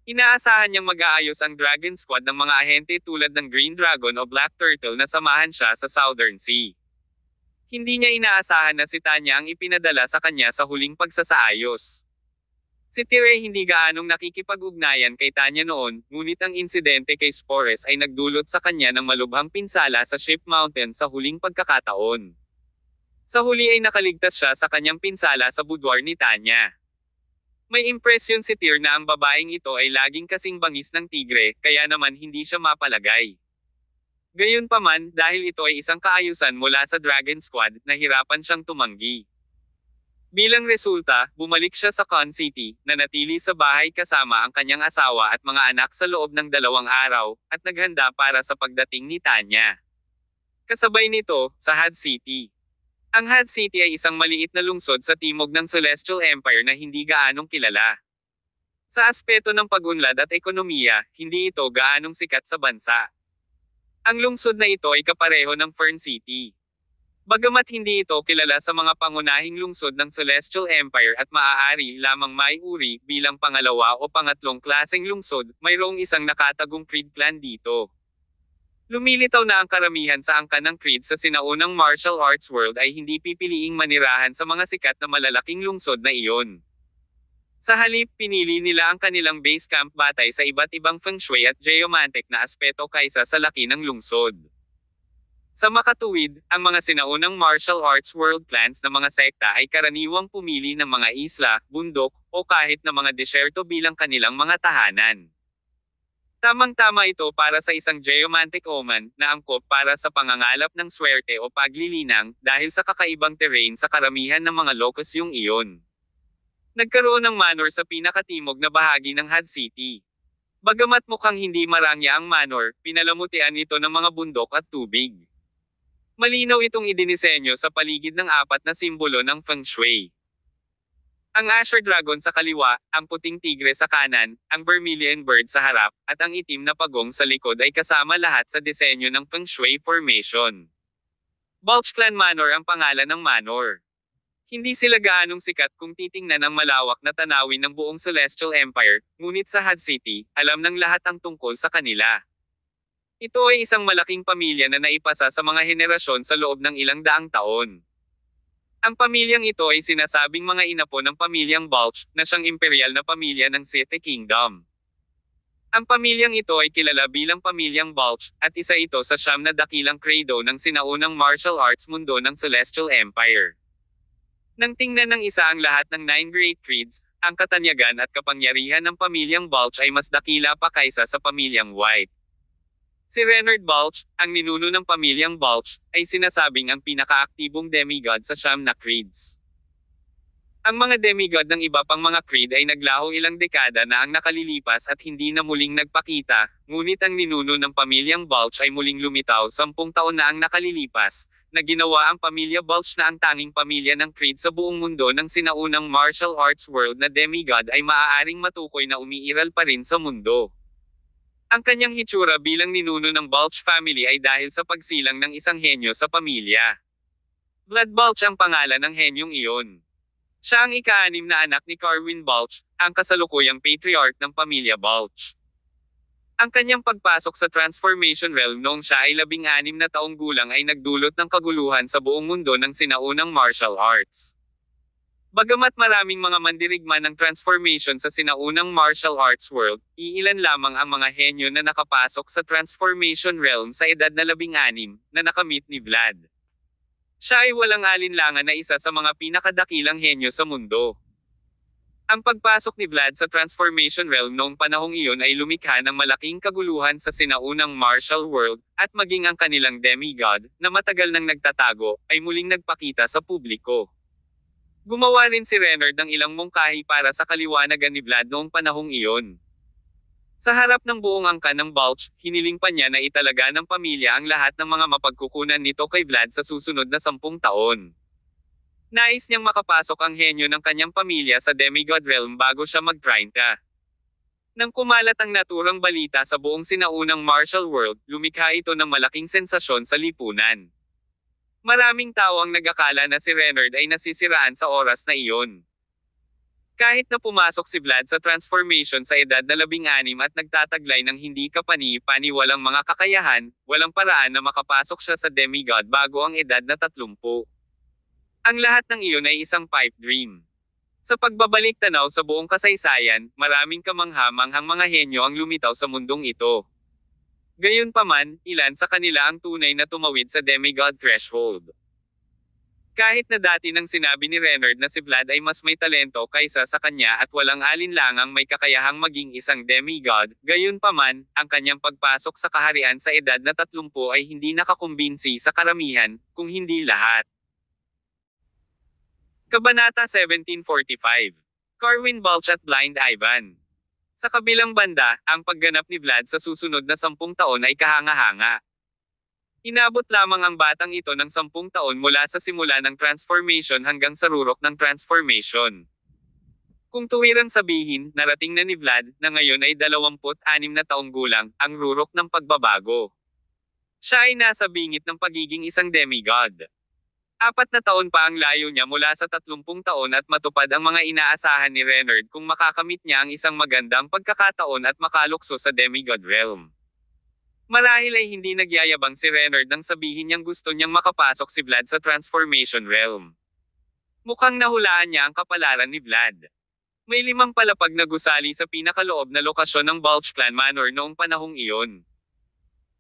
A: Inaasahan niyang mag-aayos ang Dragon Squad ng mga ahente tulad ng Green Dragon o Black Turtle na samahan siya sa Southern Sea. Hindi niya inaasahan na si Tanya ang ipinadala sa kanya sa huling pagsasaayos. Si Tyr ay hindi gaanong nakikipag-ugnayan kay Tanya noon, ngunit ang insidente kay Spores ay nagdulot sa kanya ng malubhang pinsala sa Ship Mountain sa huling pagkakataon. Sa huli ay nakaligtas siya sa kanyang pinsala sa boudoir ni Tanya. May impresyon si Tyr na ang babaeng ito ay laging kasing bangis ng tigre, kaya naman hindi siya mapalagay. Gayunpaman, dahil ito ay isang kaayusan mula sa Dragon Squad, nahirapan siyang tumanggi. Bilang resulta, bumalik siya sa Con City, nanatili sa bahay kasama ang kanyang asawa at mga anak sa loob ng 2 araw, at naghanda para sa pagdating ni Tanya. Kasabay nito, sa Had City. Ang Had City ay isang maliit na lungsod sa timog ng Celestial Empire na hindi gaanong kilala. Sa aspeto ng pag-unlad at ekonomiya, hindi ito gaanong sikat sa bansa. Ang lungsod na ito ay kapareho ng Fern City. Bagamat hindi ito kilala sa mga pangunahing lungsod ng Celestial Empire at maaari lamang maiuri bilang pangalawa o pangatlong klaseng lungsod, mayroong isang nakatagong Creed clan dito. Lumilitaw na ang karamihan sa angkan ng Creed sa sinaunang martial arts world ay hindi pipiliing manirahan sa mga sikat na malalaking lungsod na iyon. Sa halip, pinili nila ang kanilang base camp batay sa iba't ibang feng shui at geomantic na aspeto kaysa sa laki ng lungsod. Sa makatuwid, ang mga sinaunang martial arts world clans na mga sekta ay karaniwang pumili ng mga isla, bundok, o kahit na mga desyerto bilang kanilang mga tahanan. Tamang-tama ito para sa isang geomantic omen na angkop para sa pangangalap ng swerte o paglilinang dahil sa kakaibang terrain sa karamihan ng mga locus yung iyon. Nagkaroon ng manor sa pinakatimog na bahagi ng Had City. Bagamat mukhang hindi marangya ang manor, pinalamutian ito ng mga bundok at tubig. Malinaw itong idinisenyo sa paligid ng 4 na simbolo ng Feng Shui. Ang Asher Dragon sa kaliwa, ang puting tigre sa kanan, ang Vermilion Bird sa harap, at ang itim na pagong sa likod ay kasama lahat sa disenyo ng Feng Shui formation. Balch Clan Manor ang pangalan ng manor. Hindi sila gaanong sikat kung titingnan ang malawak na tanawin ng buong Celestial Empire, ngunit sa Had City, alam ng lahat ang tungkol sa kanila. Ito ay isang malaking pamilya na naipasa sa mga henerasyon sa loob ng ilang daang taon. Ang pamilyang ito ay sinasabing mga inapo ng pamilyang Balch, na siyang imperial na pamilya ng Sith Kingdom. Ang pamilyang ito ay kilala bilang pamilyang Balch, at isa ito sa 9 na dakilang credo ng sinaunang martial arts mundo ng Celestial Empire. Nang tingnan ng isa ang lahat ng 9 Great Creeds, ang katanyagan at kapangyarihan ng pamilyang Balch ay mas dakila pa kaysa sa pamilyang White. Si Reynard Balch, ang ninuno ng pamilyang Balch, ay sinasabing ang pinakaaktibong demigod sa 9 na creeds. Ang mga demigod ng iba pang mga creed ay naglaho ilang dekada na ang nakalilipas at hindi na muling nagpakita, ngunit ang ninuno ng pamilyang Balch ay muling lumitaw 10 taon na ang nakalilipas, na ginawa ang pamilya Balch na ang tanging pamilya ng creed sa buong mundo ng sinaunang martial arts world na demigod ay maaaring matukoy na umiiral pa rin sa mundo. Ang kanyang hitsura bilang ninuno ng Balch family ay dahil sa pagsilang ng isang henyo sa pamilya. Vlad Balch ang pangalan ng henyong iyon. Siya ang ika-6 na anak ni Carwin Balch, ang kasalukuyang patriarch ng pamilya Balch. Ang kanyang pagpasok sa Transformation Realm noong siya ay 16 na taong gulang ay nagdulot ng kaguluhan sa buong mundo ng sinaunang martial arts. Bagamat maraming mga mandirigma ng transformation sa sinaunang martial arts world, iilan lamang ang mga henyo na nakapasok sa Transformation Realm sa edad na 16, na nakamit ni Vlad. Siya ay walang alinlangan na isa sa mga pinakadakilang henyo sa mundo. Ang pagpasok ni Vlad sa Transformation Realm noong panahong iyon ay lumikha ng malaking kaguluhan sa sinaunang martial world, at maging ang kanilang demigod, na matagal nang nagtatago, ay muling nagpakita sa publiko. Gumawa rin si Reynard ng ilang mungkahi para sa kaliwanagan ni Vlad noong panahong iyon. Sa harap ng buong angkan ng Balch, hiniling pa niya na italaga ng pamilya ang lahat ng mga mapagkukunan nito kay Vlad sa susunod na 10 taon. Nais niyang makapasok ang henyo ng kanyang pamilya sa demigod realm bago siya mag-30. Nang kumalat ang naturang balita sa buong sinaunang martial world, lumikha ito ng malaking sensasyon sa lipunan. Maraming tao ang nag-akala na si Reynard ay nasisiraan sa oras na iyon. Kahit na pumasok si Vlad sa transformation sa edad na 16 at nagtataglay ng hindi kapani-pani walang mga kakayahan, walang paraan na makapasok siya sa demigod bago ang edad na 30. Ang lahat ng iyon ay isang pipe dream. Sa pagbabalik tanaw sa buong kasaysayan, maraming kamangha-manghang mga henyo ang lumitaw sa mundong ito. Gayunpaman, ilan sa kanila ang tunay na tumawid sa demigod threshold. Kahit na dati nang sinabi ni Renard na si Vlad ay mas may talento kaysa sa kanya at walang alinlangang may kakayahang maging isang demigod, gayunpaman, ang kanyang pagpasok sa kaharian sa edad na 30 ay hindi nakakumbinsi sa karamihan, kung hindi lahat. Kabanata 1745. Corwin Balch at Blind Ivan. Sa kabilang banda, ang pagganap ni Vlad sa susunod na 10 taon ay kahanga-hanga. Inabot lamang ang batang ito ng 10 taon mula sa simula ng transformation hanggang sa rurok ng transformation. Kung tuwirang sabihin, narating na ni Vlad, na ngayon ay 26 na taong gulang, ang rurok ng pagbabago. Siya ay nasa bingit ng pagiging isang demigod. 4 na taon pa ang layo niya mula sa 30 taon at matupad ang mga inaasahan ni Renard kung makakamit niya ang isang magandang pagkakataon at makalukso sa demigod realm. Marahil ay hindi nagyayabang si Renard nang sabihin niyang gusto niyang makapasok si Vlad sa transformation realm. Mukhang nahulaan niya ang kapalaran ni Vlad. May 5 palapag na gusali sa pinakaloob na lokasyon ng Balch Clan Manor noong panahong iyon.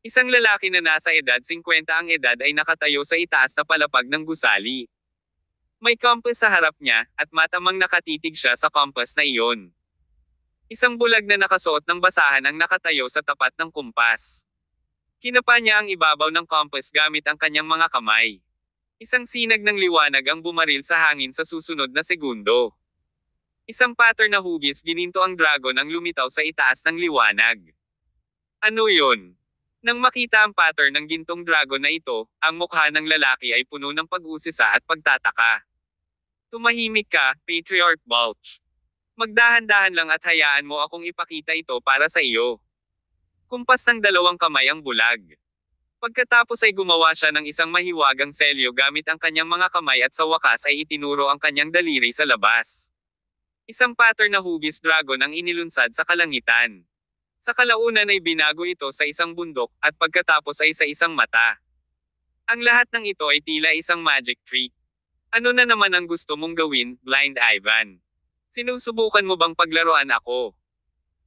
A: Isang lalaki na nasa edad 50 ang edad ay nakatayo sa itaas na palapag ng gusali. May compass sa harap niya, at matamang nakatitig siya sa compass na iyon. Isang bulag na nakasuot ng basahan ang nakatayo sa tapat ng kumpas. Kinapa niya ang ibabaw ng compass gamit ang kanyang mga kamay. Isang sinag ng liwanag ang bumaril sa hangin sa susunod na segundo. Isang pattern na hugis gininto ang dragon ang lumitaw sa itaas ng liwanag. Ano yun? Nang makita ang pattern ng gintong dragon na ito, ang mukha ng lalaki ay puno ng pag-usisa at pagtataka. Tumahimik ka, Patriarch Balch. Magdahan-dahan lang at hayaan mo akong ipakita ito para sa iyo. Kumpas ng 2 kamay ang bulag. Pagkatapos ay gumawa siya ng isang mahiwagang selyo gamit ang kanyang mga kamay at sa wakas ay itinuro ang kanyang daliri sa labas. Isang pattern na hugis dragon ang inilunsad sa kalangitan. Sa kalaunan ay binago ito sa isang bundok, at pagkatapos ay sa isang mata. Ang lahat ng ito ay tila isang magic trick. Ano na naman ang gusto mong gawin, Blind Ivan? Sinusubukan mo bang paglaruan ako?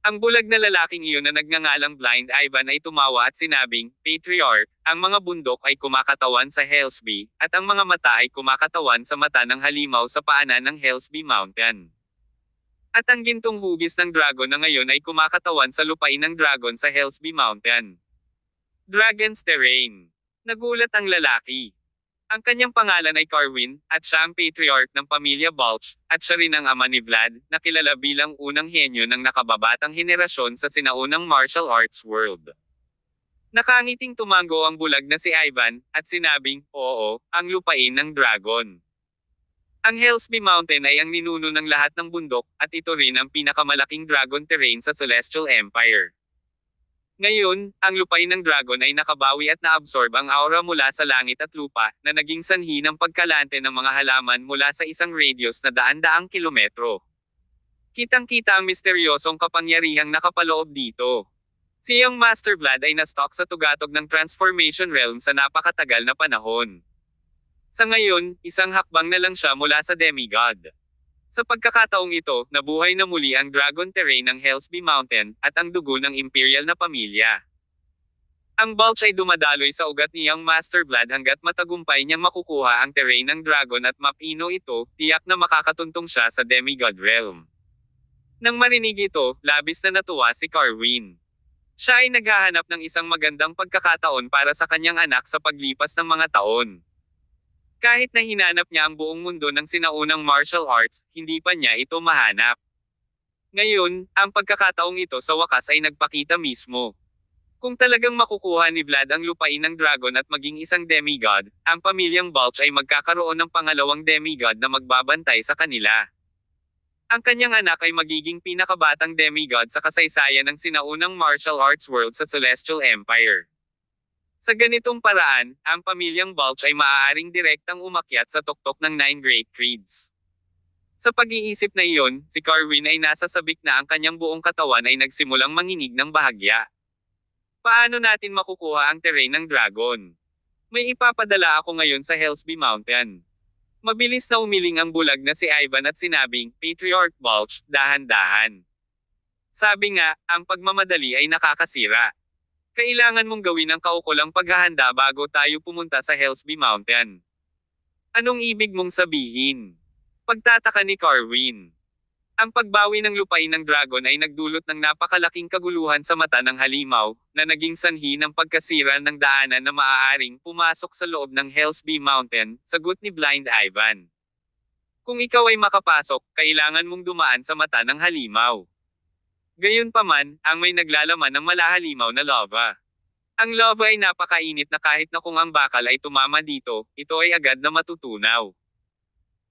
A: Ang bulag na lalaking iyon na nagngangalang Blind Ivan ay tumawa at sinabing, Patriarch, ang mga bundok ay kumakatawan sa Hellsby, at ang mga mata ay kumakatawan sa mata ng halimaw sa paanan ng Hellsby Mountain. At ang gintong hugis ng dragon na ngayon ay kumakatawan sa lupain ng dragon sa Hellsby Mountain. Dragon's Terrain. Nagulat ang lalaki. Ang kanyang pangalan ay Corwin, at siya ang patriarch ng pamilya Balch, at siya rin ang ama ni Vlad, na kilala bilang unang henyo ng nakababatang henerasyon sa sinaunang martial arts world. Nakangiting tumango ang bulag na si Ivan, at sinabing, oo, ang lupain ng dragon. Ang Hellsby Mountain ay ang ninuno ng lahat ng bundok, at ito rin ang pinakamalaking dragon terrain sa Celestial Empire. Ngayon, ang lupain ng dragon ay nakabawi at naabsorb ang aura mula sa langit at lupa, na naging sanhi ng pagkalante ng mga halaman mula sa isang radius na daan-daang kilometro. Kitang-kita ang misteryosong kapangyarihang nakapaloob dito. Si Young Master Vlad ay na-stuck sa tugatog ng Transformation Realm sa napakatagal na panahon. Sa ngayon, isang hakbang na lang siya mula sa demigod. Sa pagkakataong ito, nabuhay na muli ang dragon terrain ng Hellsby Mountain, at ang dugo ng imperial na pamilya. Ang Balch ay dumadaloy sa ugat ni Young Master Vlad hanggat matagumpay niyang makukuha ang terrain ng dragon at mapino ito, tiyak na makakatuntong siya sa demigod realm. Nang marinig ito, labis na natuwa si Corwin. Siya ay naghahanap ng isang magandang pagkakataon para sa kanyang anak sa paglipas ng mga taon. Kahit na hinanap niya ang buong mundo ng sinaunang martial arts, hindi pa niya ito mahanap. Ngayon, ang pagkakataong ito sa wakas ay nagpakita mismo. Kung talagang makukuha ni Vlad ang lupain ng dragon at maging isang demigod, ang pamilyang Balch ay magkakaroon ng pangalawang demigod na magbabantay sa kanila. Ang kanyang anak ay magiging pinakabatang demigod sa kasaysayan ng sinaunang martial arts world sa Celestial Empire. Sa ganitong paraan, ang pamilyang Balch ay maaaring direktang umakyat sa tuktok ng 9 Great Creeds. Sa pag-iisip na iyon, si Corwin ay nasa sabik na ang kanyang buong katawan ay nagsimulang manginig ng bahagya. Paano natin makukuha ang terrain ng dragon? May ipapadala ako ngayon sa Hellsby Mountain. Mabilis na umiling ang bulag na si Ivan at sinabing, Patriarch Balch, dahan-dahan. Sabi nga, ang pagmamadali ay nakakasira. Kailangan mong gawin ang kaukulang paghahanda bago tayo pumunta sa Hellsby Mountain. Anong ibig mong sabihin? Pagtataka ni Carwin. Ang pagbawi ng lupain ng dragon ay nagdulot ng napakalaking kaguluhan sa mata ng halimaw, na naging sanhi ng pagkasira ng daanan na maaaring pumasok sa loob ng Hellsby Mountain, sagot ni Blind Ivan. Kung ikaw ay makapasok, kailangan mong dumaan sa mata ng halimaw. Gayunpaman, ang may naglalaman ng malahalimaw na lava. Ang lava ay napakainit na kahit na kung ang bakal ay tumama dito, ito ay agad na matutunaw.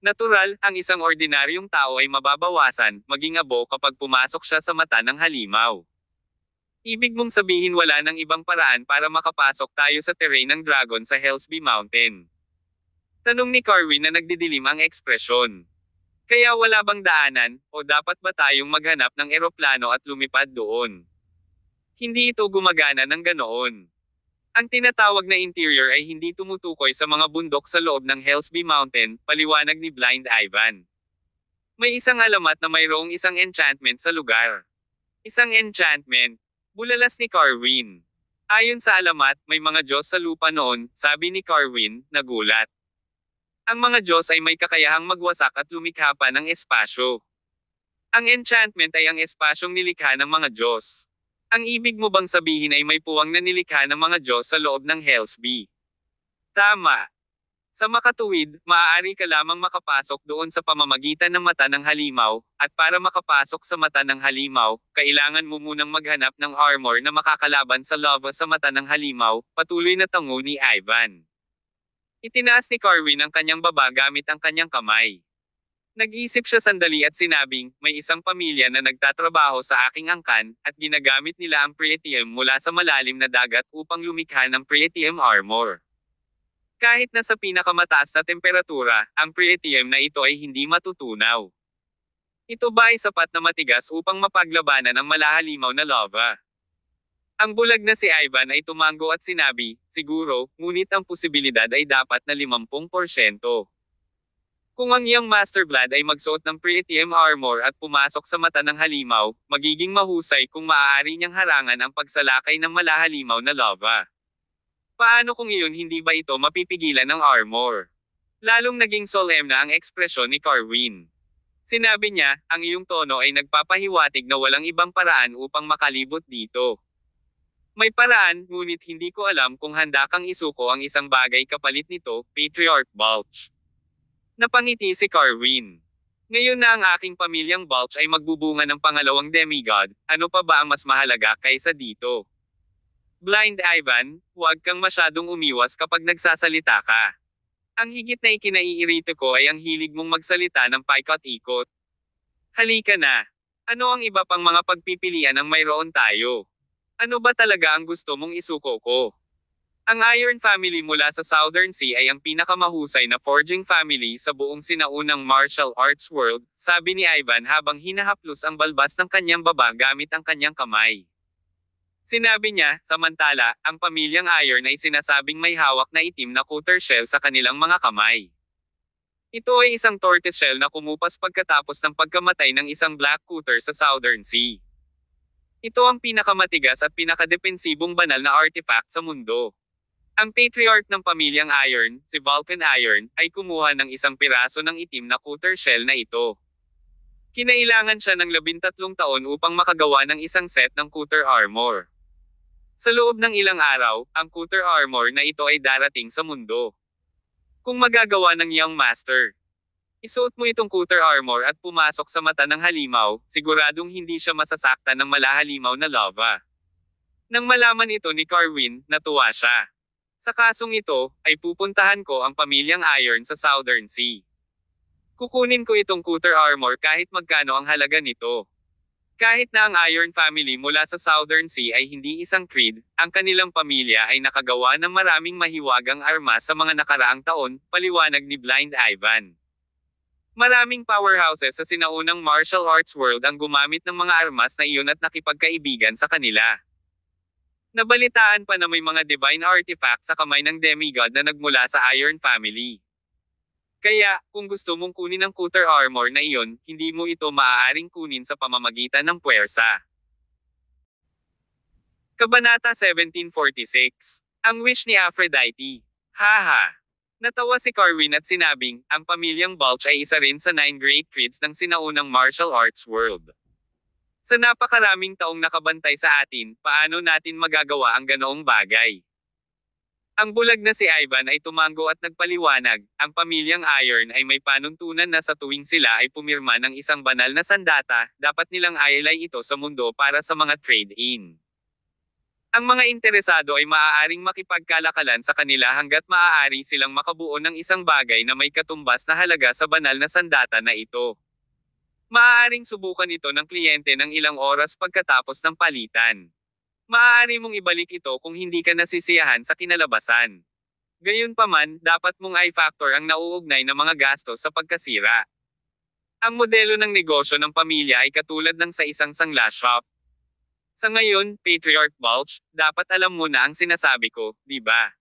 A: Natural, ang isang ordinaryong tao ay mababawasan, maging abo kapag pumasok siya sa mata ng halimaw. Ibig mong sabihin wala nang ibang paraan para makapasok tayo sa terrain ng dragon sa Hellsby Mountain? Tanong ni Carwin na nagdidilim ang ekspresyon. Kaya wala bang daanan, o dapat ba tayong maghanap ng eroplano at lumipad doon? Hindi ito gumagana ng ganoon. Ang tinatawag na interior ay hindi tumutukoy sa mga bundok sa loob ng Hellsby Mountain, paliwanag ni Blind Ivan. May isang alamat na mayroong isang enchantment sa lugar. Isang enchantment. Bulalas ni Carwin. Ayon sa alamat, may mga Diyos sa lupa noon, sabi ni Carwin, nagulat. Ang mga Diyos ay may kakayahang magwasak at lumikha pa ng espasyo. Ang enchantment ay ang espasyong nilikha ng mga Diyos. Ang ibig mo bang sabihin ay may puwang na nilikha ng mga Diyos sa loob ng Hellsby? Tama. Sa makatuwid, maaari ka lamang makapasok doon sa pamamagitan ng mata ng halimaw, at para makapasok sa mata ng halimaw, kailangan mo munang maghanap ng armor na makakalaban sa lava sa mata ng halimaw, patuloy na tango ni Ivan. Itinaas ni Carwin ang kanyang baba gamit ang kanyang kamay. Nag-isip siya sandali at sinabing, may isang pamilya na nagtatrabaho sa aking angkan, at ginagamit nila ang Proetium mula sa malalim na dagat upang lumikha ng Proetium armor. Kahit na sa pinakamataas na temperatura, ang Proetium na ito ay hindi matutunaw. Ito ba ay sapat na matigas upang mapaglabanan ang malahalimaw na lava? Ang bulag na si Ivan ay tumango at sinabi, siguro, ngunit ang posibilidad ay dapat na 50%. Kung ang iyong Master Vlad ay magsuot ng Proetium armor at pumasok sa mata ng halimaw, magiging mahusay kung maaari niyang harangan ang pagsalakay ng malahalimaw na lava. Paano kung iyon hindi ba ito mapipigilan ng armor? Lalong naging solemn na ang ekspresyon ni Carwin. Sinabi niya, ang iyong tono ay nagpapahiwatig na walang ibang paraan upang makalibot dito. May paraan, ngunit hindi ko alam kung handa kang isuko ang isang bagay kapalit nito, Patriarch Balch. Napangiti si Carwin. Ngayon na ang aking pamilyang Balch ay magbubunga ng pangalawang demigod, ano pa ba ang mas mahalaga kaysa dito? Blind Ivan, huwag kang masyadong umiwas kapag nagsasalita ka. Ang higit na ikinaiirito ko ay ang hilig mong magsalita ng paikot-ikot. Halika na. Ano ang iba pang mga pagpipilian ang mayroon tayo? Ano ba talaga ang gusto mong isuko ko? Ang Iron family mula sa Southern Sea ay ang pinakamahusay na forging family sa buong sinaunang martial arts world, sabi ni Ivan habang hinahaplos ang balbas ng kanyang baba gamit ang kanyang kamay. Sinabi niya, samantala, ang pamilyang Iron ay sinasabing may hawak na itim na cutter shell sa kanilang mga kamay. Ito ay isang tortoise shell na kumupas pagkatapos ng pagkamatay ng isang black cutter sa Southern Sea. Ito ang pinakamatigas at pinakadepensibong banal na artifact sa mundo. Ang patriarch ng pamilyang Iron, si Vulcan Iron, ay kumuha ng isang piraso ng itim na cutter shell na ito. Kinailangan siya ng 13 taon upang makagawa ng isang set ng cutter armor. Sa loob ng ilang araw, ang cutter armor na ito ay darating sa mundo. Kung magagawa ng Young Master, isuot mo itong cutter armor at pumasok sa mata ng halimaw, siguradong hindi siya masasaktan ng malahalimaw na lava. Nang malaman ito ni Carwin, natuwa siya. Sa kasong ito, ay pupuntahan ko ang pamilyang Iron sa Southern Sea. Kukunin ko itong cutter armor kahit magkano ang halaga nito. Kahit na ang Iron family mula sa Southern Sea ay hindi isang creed, ang kanilang pamilya ay nakagawa ng maraming mahiwagang armas sa mga nakaraang taon, paliwanag ni Blind Ivan. Maraming powerhouses sa sinaunang martial arts world ang gumamit ng mga armas na iyon at nakipagkaibigan sa kanila. Nabalitaan pa na may mga divine artifact sa kamay ng demigod na nagmula sa Iron family. Kaya, kung gusto mong kunin ang cutter armor na iyon, hindi mo ito maaaring kunin sa pamamagitan ng puwersa. Kabanata 1746. Ang wish ni Aphrodite. Haha. Natawa si Carwin at sinabing, ang pamilyang Balch ay isa rin sa 9 great creeds ng sinaunang martial arts world. Sa napakaraming taong nakabantay sa atin, paano natin magagawa ang ganoong bagay? Ang bulag na si Ivan ay tumango at nagpaliwanag, ang pamilyang Iron ay may panuntunan na sa tuwing sila ay pumirma ng isang banal na sandata, dapat nilang ialay ito sa mundo para sa mga trade-in. Ang mga interesado ay maaaring makipagkalakalan sa kanila hanggat maaari silang makabuo ng isang bagay na may katumbas na halaga sa banal na sandata na ito. Maaaring subukan ito ng kliyente ng ilang oras pagkatapos ng palitan. Maaari mong ibalik ito kung hindi ka nasisiyahan sa kinalabasan. Gayunpaman, dapat mong i-factor ang nauugnay na mga gastos sa pagkasira. Ang modelo ng negosyo ng pamilya ay katulad ng sa isang sangla shop. Sa ngayon, Patriarch Balch, dapat alam mo na ang sinasabi ko, di ba?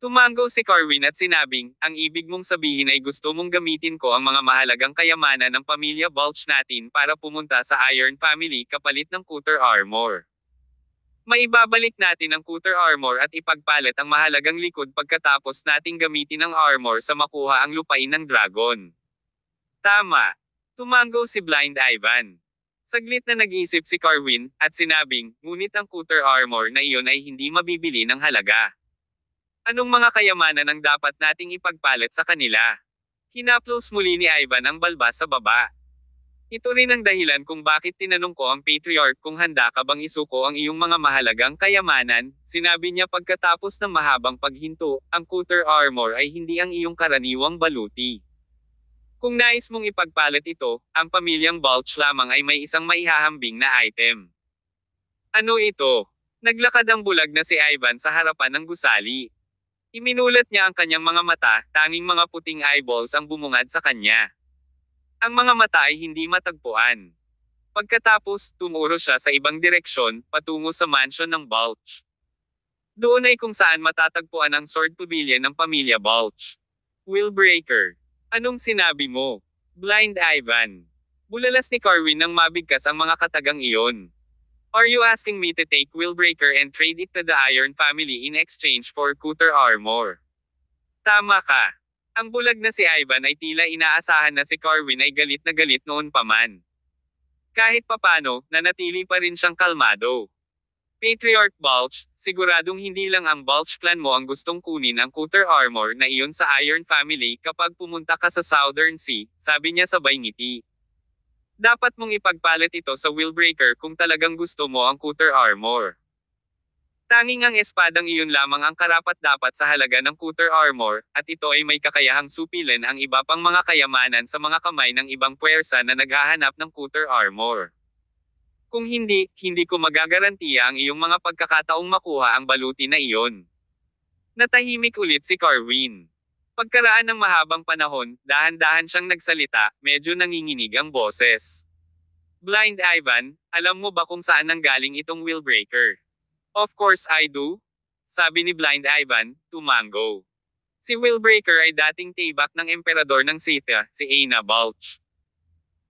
A: Tumango si Carwin at sinabing, ang ibig mong sabihin ay gusto mong gamitin ko ang mga mahalagang kayamanan ng pamilya Balch natin para pumunta sa Iron Family kapalit ng Cutter Armor. Maibabalik natin ang Cutter Armor at ipagpalit ang mahalagang likod pagkatapos nating gamitin ang armor sa makuha ang lupain ng dragon. Tama. Tumango si Blind Ivan. Saglit na nag-isip si Carwin, at sinabing, ngunit ang Cutter Armor na iyon ay hindi mabibili ng halaga. Anong mga kayamanan ang dapat nating ipagpalit sa kanila? Hinaplos muli ni Ivan ang balbas sa baba. Ito rin ang dahilan kung bakit tinanong ko ang Patriarch kung handa ka bang isuko ang iyong mga mahalagang kayamanan, sinabi niya pagkatapos ng mahabang paghinto, ang Cutter Armor ay hindi ang iyong karaniwang baluti. Kung nais mong ipagpalit ito, ang pamilyang Balch lamang ay may isang maihahambing na item. Ano ito? Naglakad ang bulag na si Ivan sa harapan ng gusali. Iminulat niya ang kanyang mga mata, tanging mga puting eyeballs ang bumungad sa kanya. Ang mga mata ay hindi matagpuan. Pagkatapos, tumuro siya sa ibang direksyon, patungo sa mansion ng Balch. Doon ay kung saan matatagpuan ang sword pavilion ng pamilya Balch. Willbreaker. Anong sinabi mo? Blind Ivan. Bulalas ni Carwin nang mabigkas ang mga katagang iyon. Are you asking me to take Willbreaker and trade it to the Iron Family in exchange for Cutter Armor? Tama ka. Ang bulag na si Ivan ay tila inaasahan na si Carwin ay galit na galit noon pa man. Kahit papano, nanatili pa rin siyang kalmado. Patriarch Balch, siguradong hindi lang ang Balch clan mo ang gustong kunin ang Cutter Armor na iyon sa Iron Family kapag pumunta ka sa Southern Sea, sabi niya sabay ngiti. Dapat mong ipagpalit ito sa Willbreaker kung talagang gusto mo ang Cutter Armor. Tanging ang espadang iyon lamang ang karapat-dapat sa halaga ng Cutter Armor, at ito ay may kakayahang supilin ang iba pang mga kayamanan sa mga kamay ng ibang puwersa na naghahanap ng Cutter Armor. Kung hindi, hindi ko magagarantiya ang iyong mga pagkakataong makuha ang baluti na iyon. Natahimik ulit si Carwin. Pagkaraan ng mahabang panahon, dahan-dahan siyang nagsalita, medyo nanginginig ang boses. Blind Ivan, alam mo ba kung saan nanggaling itong Willbreaker? Of course I do. Sabi ni Blind Ivan, tumango. Si Willbreaker ay dating tibak ng emperador ng Scythia, si Aina Balch.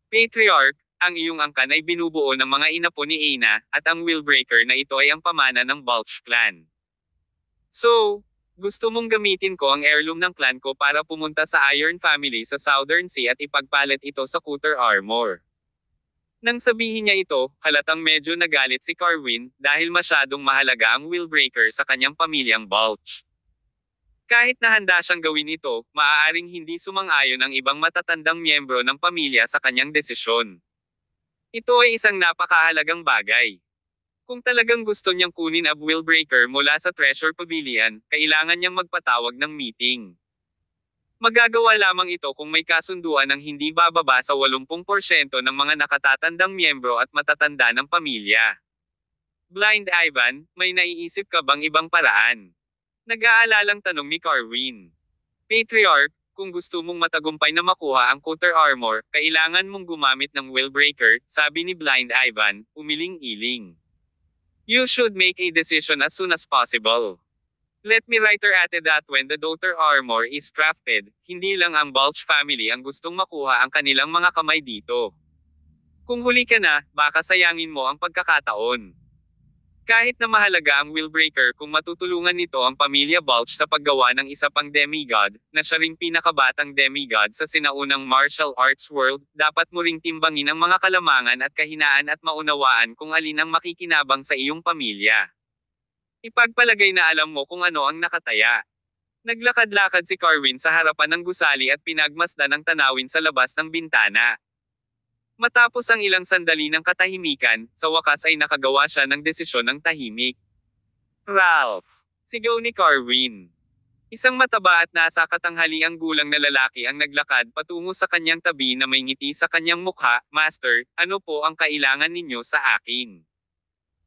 A: Patriarch, ang iyong angkan ay binubuo ng mga inapo ni Aina, at ang Willbreaker na ito ay ang pamana ng Balch clan. So, gusto mong gamitin ko ang heirloom ng clan ko para pumunta sa Iron Family sa Southern Sea at ipagpalit ito sa Cutter Armor. Nang sabihin niya ito, halatang medyo nagalit si Carwin, dahil masyadong mahalaga ang Willbreaker sa kanyang pamilyang Balch. Kahit na handa siyang gawin ito, maaaring hindi sumang-ayon ang ibang matatandang miyembro ng pamilya sa kanyang desisyon. Ito ay isang napakahalagang bagay. Kung talagang gusto niyang kunin ang Willbreaker mula sa Treasure Pavilion, kailangan niyang magpatawag ng meeting. Magagawa lamang ito kung may kasunduan ng hindi bababa sa 80% ng mga nakatatandang miyembro at matatanda ng pamilya. Blind Ivan, may naiisip ka bang ibang paraan? Nag-aalalang tanong ni Carwin. Patriarch, kung gusto mong matagumpay na makuha ang Cutter Armor, kailangan mong gumamit ng Willbreaker, sabi ni Blind Ivan, umiling-iling. You should make a decision as soon as possible. Let me reiterate that when the Cutter Armor is crafted, hindi lang ang Balch family ang gustong makuha ang kanilang mga kamay dito. Kung huli ka na, baka sayangin mo ang pagkakataon. Kahit na mahalaga ang Willbreaker kung matutulungan nito ang pamilya Balch sa paggawa ng isa pang demigod, na siya ring pinakabatang demigod sa sinaunang martial arts world, dapat mo ring timbangin ang mga kalamangan at kahinaan at maunawaan kung alin ang makikinabang sa iyong pamilya. Ipagpalagay na alam mo kung ano ang nakataya. Naglakad-lakad si Carwin sa harapan ng gusali at pinagmasdan ang tanawin sa labas ng bintana. Matapos ang ilang sandali ng katahimikan, sa wakas ay nakagawa siya ng desisyon ng tahimik. Ralph! Sigaw ni Carwin. Isang mataba at nasa katanghaliang gulang na lalaki ang naglakad patungo sa kanyang tabi na may ngiti sa kanyang mukha. Master, ano po ang kailangan ninyo sa akin?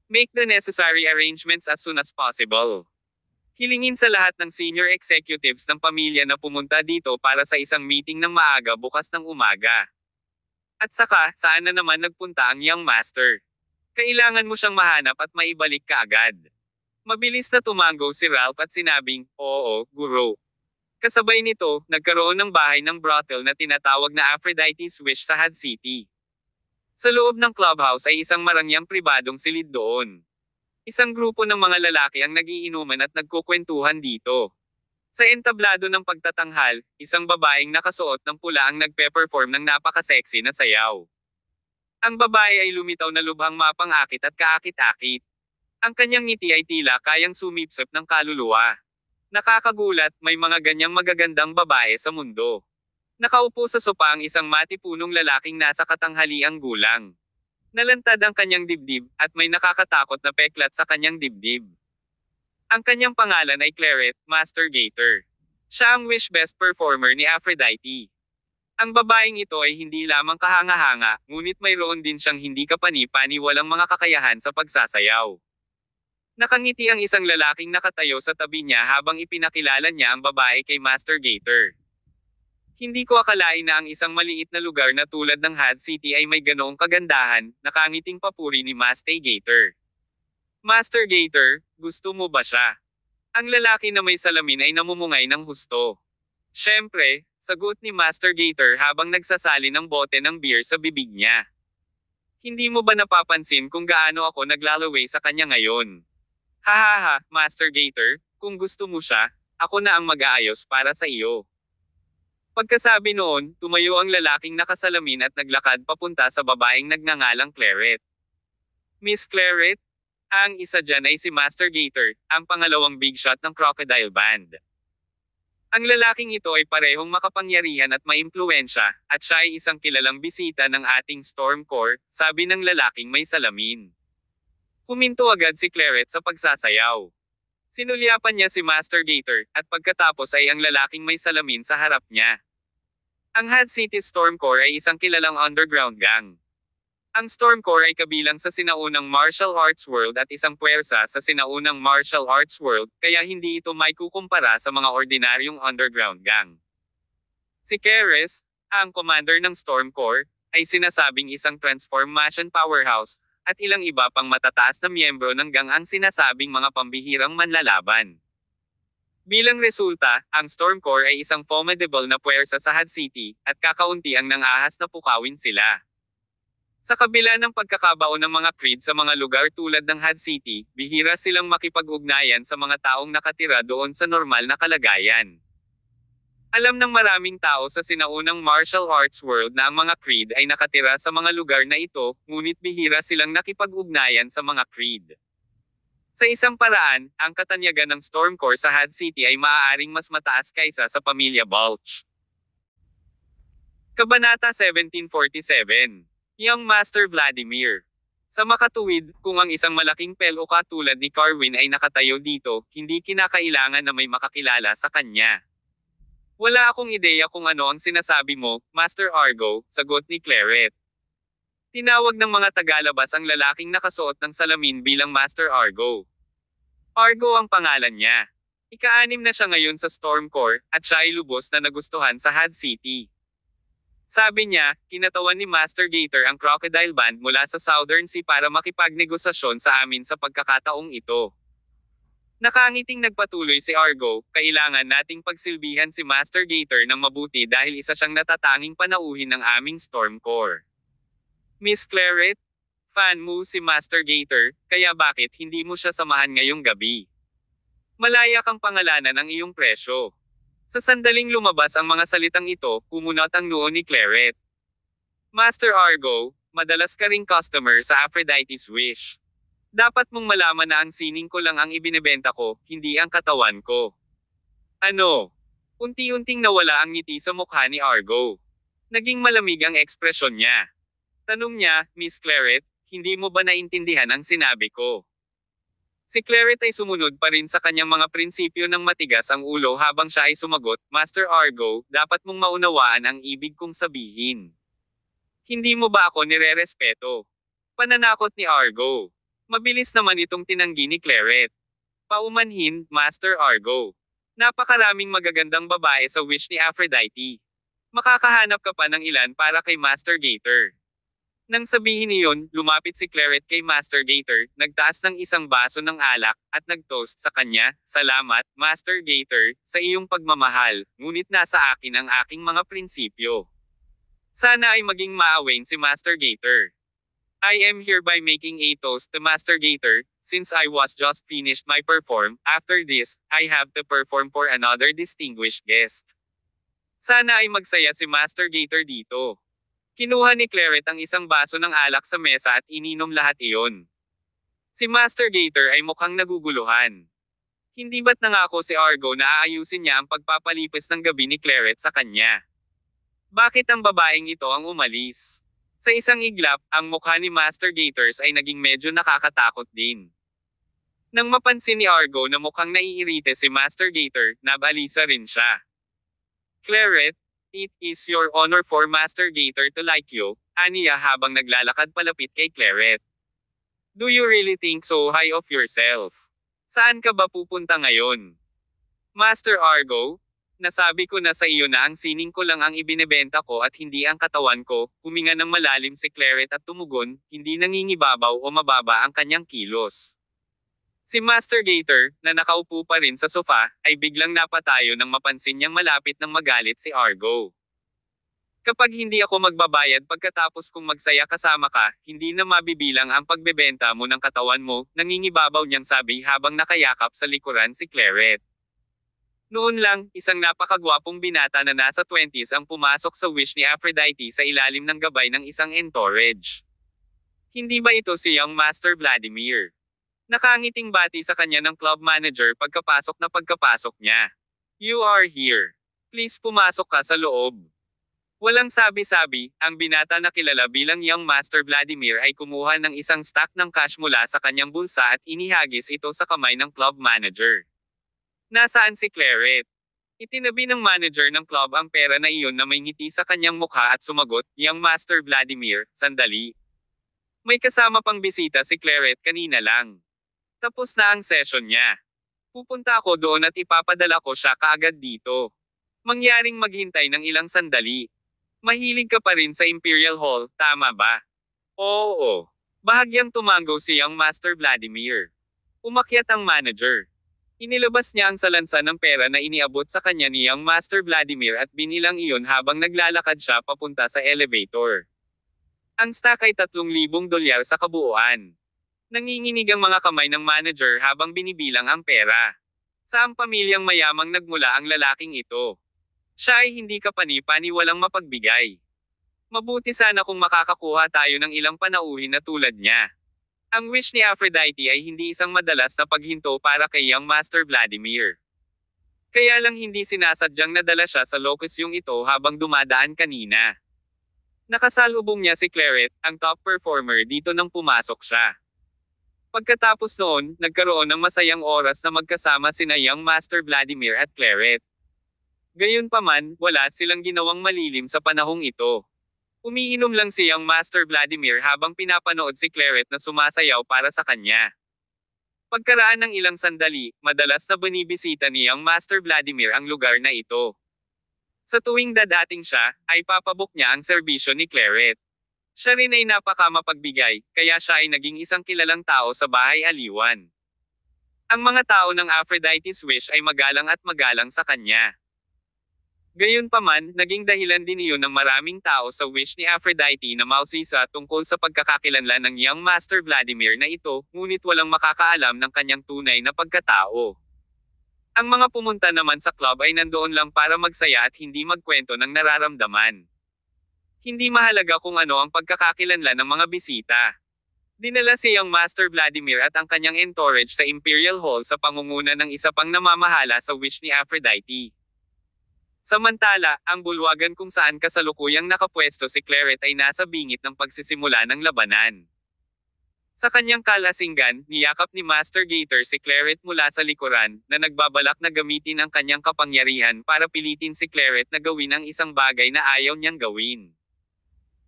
A: Make the necessary arrangements as soon as possible. Hilingin sa lahat ng senior executives ng pamilya na pumunta dito para sa isang meeting ng maaga bukas ng umaga. At saka, saan na naman nagpunta ang young master? Kailangan mo siyang mahanap at maibalik ka agad. Mabilis na tumango si Ralph at sinabing, oo, guro. Kasabay nito, nagkaroon ng bahay ng brothel na tinatawag na Aphrodite's Wish sa Had City. Sa loob ng clubhouse ay isang marangyang pribadong silid doon. Isang grupo ng mga lalaki ang nagiinuman at nagkukwentuhan dito. Sa entablado ng pagtatanghal, isang babaeng nakasuot ng pula ang nagpe-perform ng napaka-sexy na sayaw. Ang babae ay lumitaw na lubhang mapang-akit at kaakit-akit. Ang kanyang ngiti ay tila kayang sumipsip ng kaluluwa. Nakakagulat, may mga ganyang magagandang babae sa mundo. Nakaupo sa sopa ang isang matipunong lalaking nasa katanghaliang gulang. Nalantad ang kanyang dibdib, at may nakakatakot na peklat sa kanyang dibdib. Ang kanyang pangalan ay Claret, Master Gator. Siya ang wish best performer ni Aphrodite. Ang babaeng ito ay hindi lamang kahanga-hanga, ngunit mayroon din siyang hindi kapani-pani walang mga kakayahan sa pagsasayaw. Nakangiti ang isang lalaking nakatayo sa tabi niya habang ipinakilala niya ang babae kay Master Gator. Hindi ko akalain na ang isang maliit na lugar na tulad ng Had City ay may ganoong kagandahan, nakangiting papuri ni Master Gator. Master Gator, gusto mo ba siya? Ang lalaki na may salamin ay namumungay ng husto. Siyempre, sagot ni Master Gator habang nagsasali ng bote ng beer sa bibig niya. Hindi mo ba napapansin kung gaano ako naglalaway sa kanya ngayon? Hahaha, Master Gator, kung gusto mo siya, ako na ang mag-aayos para sa iyo. Pagkasabi noon, tumayo ang lalaking nakasalamin at naglakad papunta sa babaeng nagngangalang Claret. Miss Claret? Ang isa dyan ay si Master Gator, ang pangalawang big shot ng Crocodile Band. Ang lalaking ito ay parehong makapangyarihan at maimpluwensya, at siya ay isang kilalang bisita ng ating Storm Corps, sabi ng lalaking may salamin. Huminto agad si Claret sa pagsasayaw. Sinulyapan niya si Master Gator, at pagkatapos ay ang lalaking may salamin sa harap niya. Ang Had City Storm Corps ay isang kilalang underground gang. Ang Storm Corps ay kabilang sa sinaunang martial arts world at isang puwersa sa sinaunang martial arts world, kaya hindi ito maikukumpara sa mga ordinaryong underground gang. Si Keres, ang commander ng Storm Corps, ay sinasabing isang transformation powerhouse, at ilang iba pang matataas na miyembro ng gang ang sinasabing mga pambihirang manlalaban. Bilang resulta, ang Storm Corps ay isang formidable na puwersa sa Had City, at kakaunti ang nang-ahas na pukawin sila. Sa kabila ng pagkakabaon ng mga creed sa mga lugar tulad ng Had City, bihira silang makipag-ugnayan sa mga taong nakatira doon sa normal na kalagayan. Alam ng maraming tao sa sinaunang martial arts world na ang mga creed ay nakatira sa mga lugar na ito, ngunit bihira silang nakipag-ugnayan sa mga creed. Sa isang paraan, ang katanyagan ng Storm Corps sa Had City ay maaaring mas mataas kaysa sa pamilya Balch. Kabanata 1747. Young Master Vladimir. Sa makatuwid, kung ang isang malaking peloka tulad ni Carwin ay nakatayo dito, hindi kinakailangan na may makakilala sa kanya. Wala akong ideya kung ano ang sinasabi mo, Master Argo, sagot ni Claret. Tinawag ng mga tagalabas ang lalaking nakasuot ng salamin bilang Master Argo. Argo ang pangalan niya. Ika-6 na siya ngayon sa Storm Corps, at siya ay lubos na nagustuhan sa Had City. Sabi niya, kinatawan ni Master Gator ang Crocodile Band mula sa Southern Sea para makipagnegosasyon sa amin sa pagkakataong ito. Nakangiting nagpatuloy si Argo, kailangan nating pagsilbihan si Master Gator ng mabuti dahil isa siyang natatanging panauhin ng aming Storm Corps. Miss Claret? fan mo si Master Gator, kaya bakit hindi mo siya samahan ngayong gabi? Malaya kang pangalanan ang iyong presyo. Sa sandaling lumabas ang mga salitang ito, kumunat ang noo ni Claret. Master Argo, madalas ka ring customer sa Aphrodite's Wish. Dapat mong malaman na ang sining ko lang ang ibinebenta ko, hindi ang katawan ko. Ano? Unti-unting nawala ang ngiti sa mukha ni Argo. Naging malamig ang ekspresyon niya. Tanong niya, Miss Claret, hindi mo ba naintindihan ang sinabi ko? Si Claret ay sumunod pa rin sa kanyang mga prinsipyo ng matigas ang ulo habang siya ay sumagot, Master Argo, dapat mong maunawaan ang ibig kong sabihin. Hindi mo ba ako nire-respeto? Pananakot ni Argo. Mabilis naman itong tinanggi ni Claret. Paumanhin, Master Argo. Napakaraming magagandang babae sa wish ni Aphrodite. Makakahanap ka pa ng ilan para kay Master Gator. Nang sabihin niyon, lumapit si Claret kay Master Gator, nagtaas ng isang baso ng alak, at nag-toast sa kanya, Salamat, Master Gator, sa iyong pagmamahal, ngunit nasa akin ang aking mga prinsipyo. Sana ay maging maawain si Master Gator. I am hereby making a toast to Master Gator, since I was just finished my perform, after this, I have to perform for another distinguished guest. Sana ay magsaya si Master Gator dito. Kinuha ni Claret ang isang baso ng alak sa mesa at ininom lahat iyon. Si Master Gator ay mukhang naguguluhan. Hindi ba't nangako si Argo na aayusin niya ang pagpapalipis ng gabi ni Claret sa kanya? Bakit ang babaeng ito ang umalis? Sa isang iglap, ang mukha ni Master Gators ay naging medyo nakakatakot din. Nang mapansin ni Argo na mukhang naiirite si Master Gator, nabalisa rin siya. Claret, it is your honor for Master Gator to like you, aniya habang naglalakad palapit kay Claret. Do you really think so high of yourself? Saan ka ba pupunta ngayon? Master Argo, nasabi ko na sa iyo na ang sining ko lang ang ibinebenta ko at hindi ang katawan ko, huminga ng malalim si Claret at tumugon, hindi nangingibabaw o mababa ang kanyang kilos. Si Master Gator, na nakaupo pa rin sa sofa, ay biglang napatayo nang mapansin niyang malapit ng magalit si Argo. Kapag hindi ako magbabayad pagkatapos kong magsaya kasama ka, hindi na mabibilang ang pagbebenta mo ng katawan mo, nangingibabaw niyang sabi habang nakayakap sa likuran si Claret. Noon lang, isang napakagwapong binata na nasa 20s ang pumasok sa wish ni Aphrodite sa ilalim ng gabay ng isang entourage. Hindi ba ito si Young Master Vladimir? Nakangiting bati sa kanya ng club manager pagkapasok niya. You are here. Please pumasok ka sa loob. Walang sabi-sabi, ang binata na kilala bilang Young Master Vladimir ay kumuha ng isang stack ng cash mula sa kanyang bulsa at inihagis ito sa kamay ng club manager. Nasaan si Claret? Itinabi ng manager ng club ang pera na iyon na may ngiti sa kanyang mukha at sumagot, Young Master Vladimir, sandali. May kasama pang bisita si Claret kanina lang. Tapos na ang session niya. Pupunta ako doon at ipapadala ko siya kaagad dito. Mangyaring maghintay ng ilang sandali. Mahilig ka pa rin sa Imperial Hall, tama ba? Oo. Bahagyang tumango si Young Master Vladimir. Umakyat ang manager. Inilabas niya ang salansa ng pera na iniabot sa kanya ni Young Master Vladimir at binilang iyon habang naglalakad siya papunta sa elevator. Ang stack ay $3,000 sa kabuuan. Nanginginig ang mga kamay ng manager habang binibilang ang pera. Saang pamilyang mayamang nagmula ang lalaking ito? Siya ay hindi kapani-pani walang mapagbigay. Mabuti sana kung makakakuha tayo ng ilang panauhin na tulad niya. Ang wish ni Aphrodite ay hindi isang madalas na paghinto para kay Young Master Vladimir. Kaya lang hindi sinasadyang nadala siya sa lokasyong ito habang dumadaan kanina. Nakasalubong niya si Claret, ang top performer dito nang pumasok siya. Pagkatapos noon, nagkaroon ng masayang oras na magkasama sina Young Master Vladimir at Claret. Gayunpaman, wala silang ginawang malilim sa panahong ito. Umiinom lang si Young Master Vladimir habang pinapanood si Claret na sumasayaw para sa kanya. Pagkaraan ng ilang sandali, madalas na binibisita ni Young Master Vladimir ang lugar na ito. Sa tuwing dadating siya, ay papabok niya ang serbisyo ni Claret. Siya rin ay napakamapagbigay, kaya siya ay naging isang kilalang tao sa bahay aliwan. Ang mga tao ng Aphrodite's Wish ay magalang at magalang sa kanya. Gayunpaman, naging dahilan din iyon ng maraming tao sa wish ni Aphrodite na mausisa tungkol sa pagkakakilanlan ng young Master Vladimir na ito, ngunit walang makakaalam ng kanyang tunay na pagkatao. Ang mga pumunta naman sa club ay nandoon lang para magsaya at hindi magkwento ng nararamdaman. Hindi mahalaga kung ano ang pagkakakilanlan ng mga bisita. Dinala si young Master Vladimir at ang kanyang entourage sa Imperial Hall sa pangunguna ng isa pang namamahala sa wish ni Aphrodite. Samantala, ang bulwagan kung saan kasalukuyang nakapwesto si Claret ay nasa bingit ng pagsisimula ng labanan. Sa kanyang kalasinggan, niyakap ni Master Gator si Claret mula sa likuran, na nagbabalak na gamitin ang kanyang kapangyarihan para pilitin si Claret na gawin ang isang bagay na ayaw niyang gawin.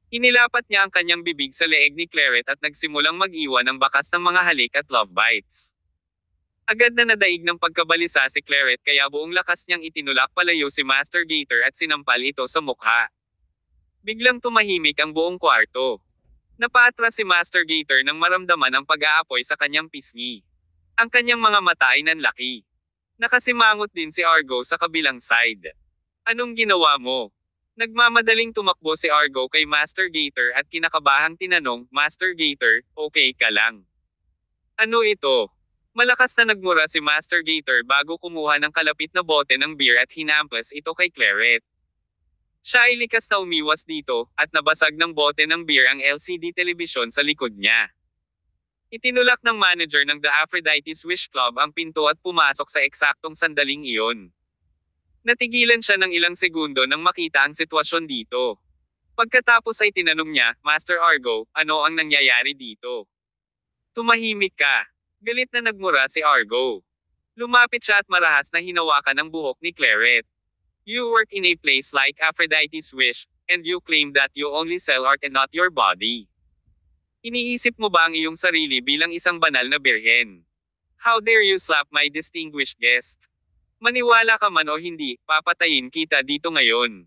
A: Inilapat niya ang kanyang bibig sa leeg ni Claret at nagsimulang mag-iwan ng bakas ng mga halik at love bites. Agad na nadaig ng pagkabalisa si Claret kaya buong lakas niyang itinulak palayo si Master Gator at sinampal ito sa mukha. Biglang tumahimik ang buong kwarto. Napaatras si Master Gator nang maramdaman ang pag-aapoy sa kanyang pisngi. Ang kanyang mga mata ay nanlaki. Nakasimangot din si Argo sa kabilang side. Anong ginawa mo? Nagmamadaling tumakbo si Argo kay Master Gator at kinakabahang tinanong, Master Gator, okay ka lang? Ano ito? Malakas na nagmura si Master Gator bago kumuha ng kalapit na bote ng beer at hinampas ito kay Claret. Siya ay likas na umiwas dito, at nabasag ng bote ng beer ang LCD television sa likod niya. Itinulak ng manager ng The Aphrodite's Wish Club ang pinto at pumasok sa eksaktong sandaling iyon. Natigilan siya ng ilang segundo nang makita ang sitwasyon dito. Pagkatapos ay tinanong niya, Master Argo, ano ang nangyayari dito? Tumahimik ka. Galit na nagmura si Argo. Lumapit siya at marahas na hinawakan ang buhok ni Claret. You work in a place like Aphrodite's Wish, and you claim that you only sell art and not your body. Iniisip mo ba ang iyong sarili bilang isang banal na birhen? How dare you slap my distinguished guest? Maniwala ka man o hindi, papatayin kita dito ngayon.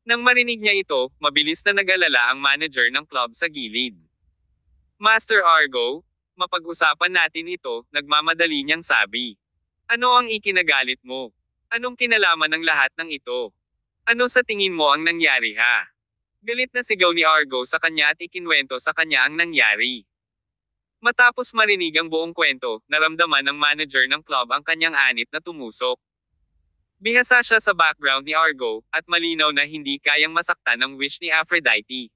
A: Nang marinig niya ito, mabilis na nag-alala ang manager ng club sa gilid. Master Argo, mapag-usapan natin ito, nagmamadali niyang sabi. Ano ang ikinagalit mo? Anong kinalaman ng lahat ng ito? Ano sa tingin mo ang nangyari ha? Galit na sigaw ni Argo sa kanya at ikinwento sa kanya ang nangyari. Matapos marinig ang buong kwento, naramdaman ng manager ng club ang kanyang anit na tumusok. Bihasa siya sa background ni Argo, at malinaw na hindi kayang masaktan ang wish ni Aphrodite.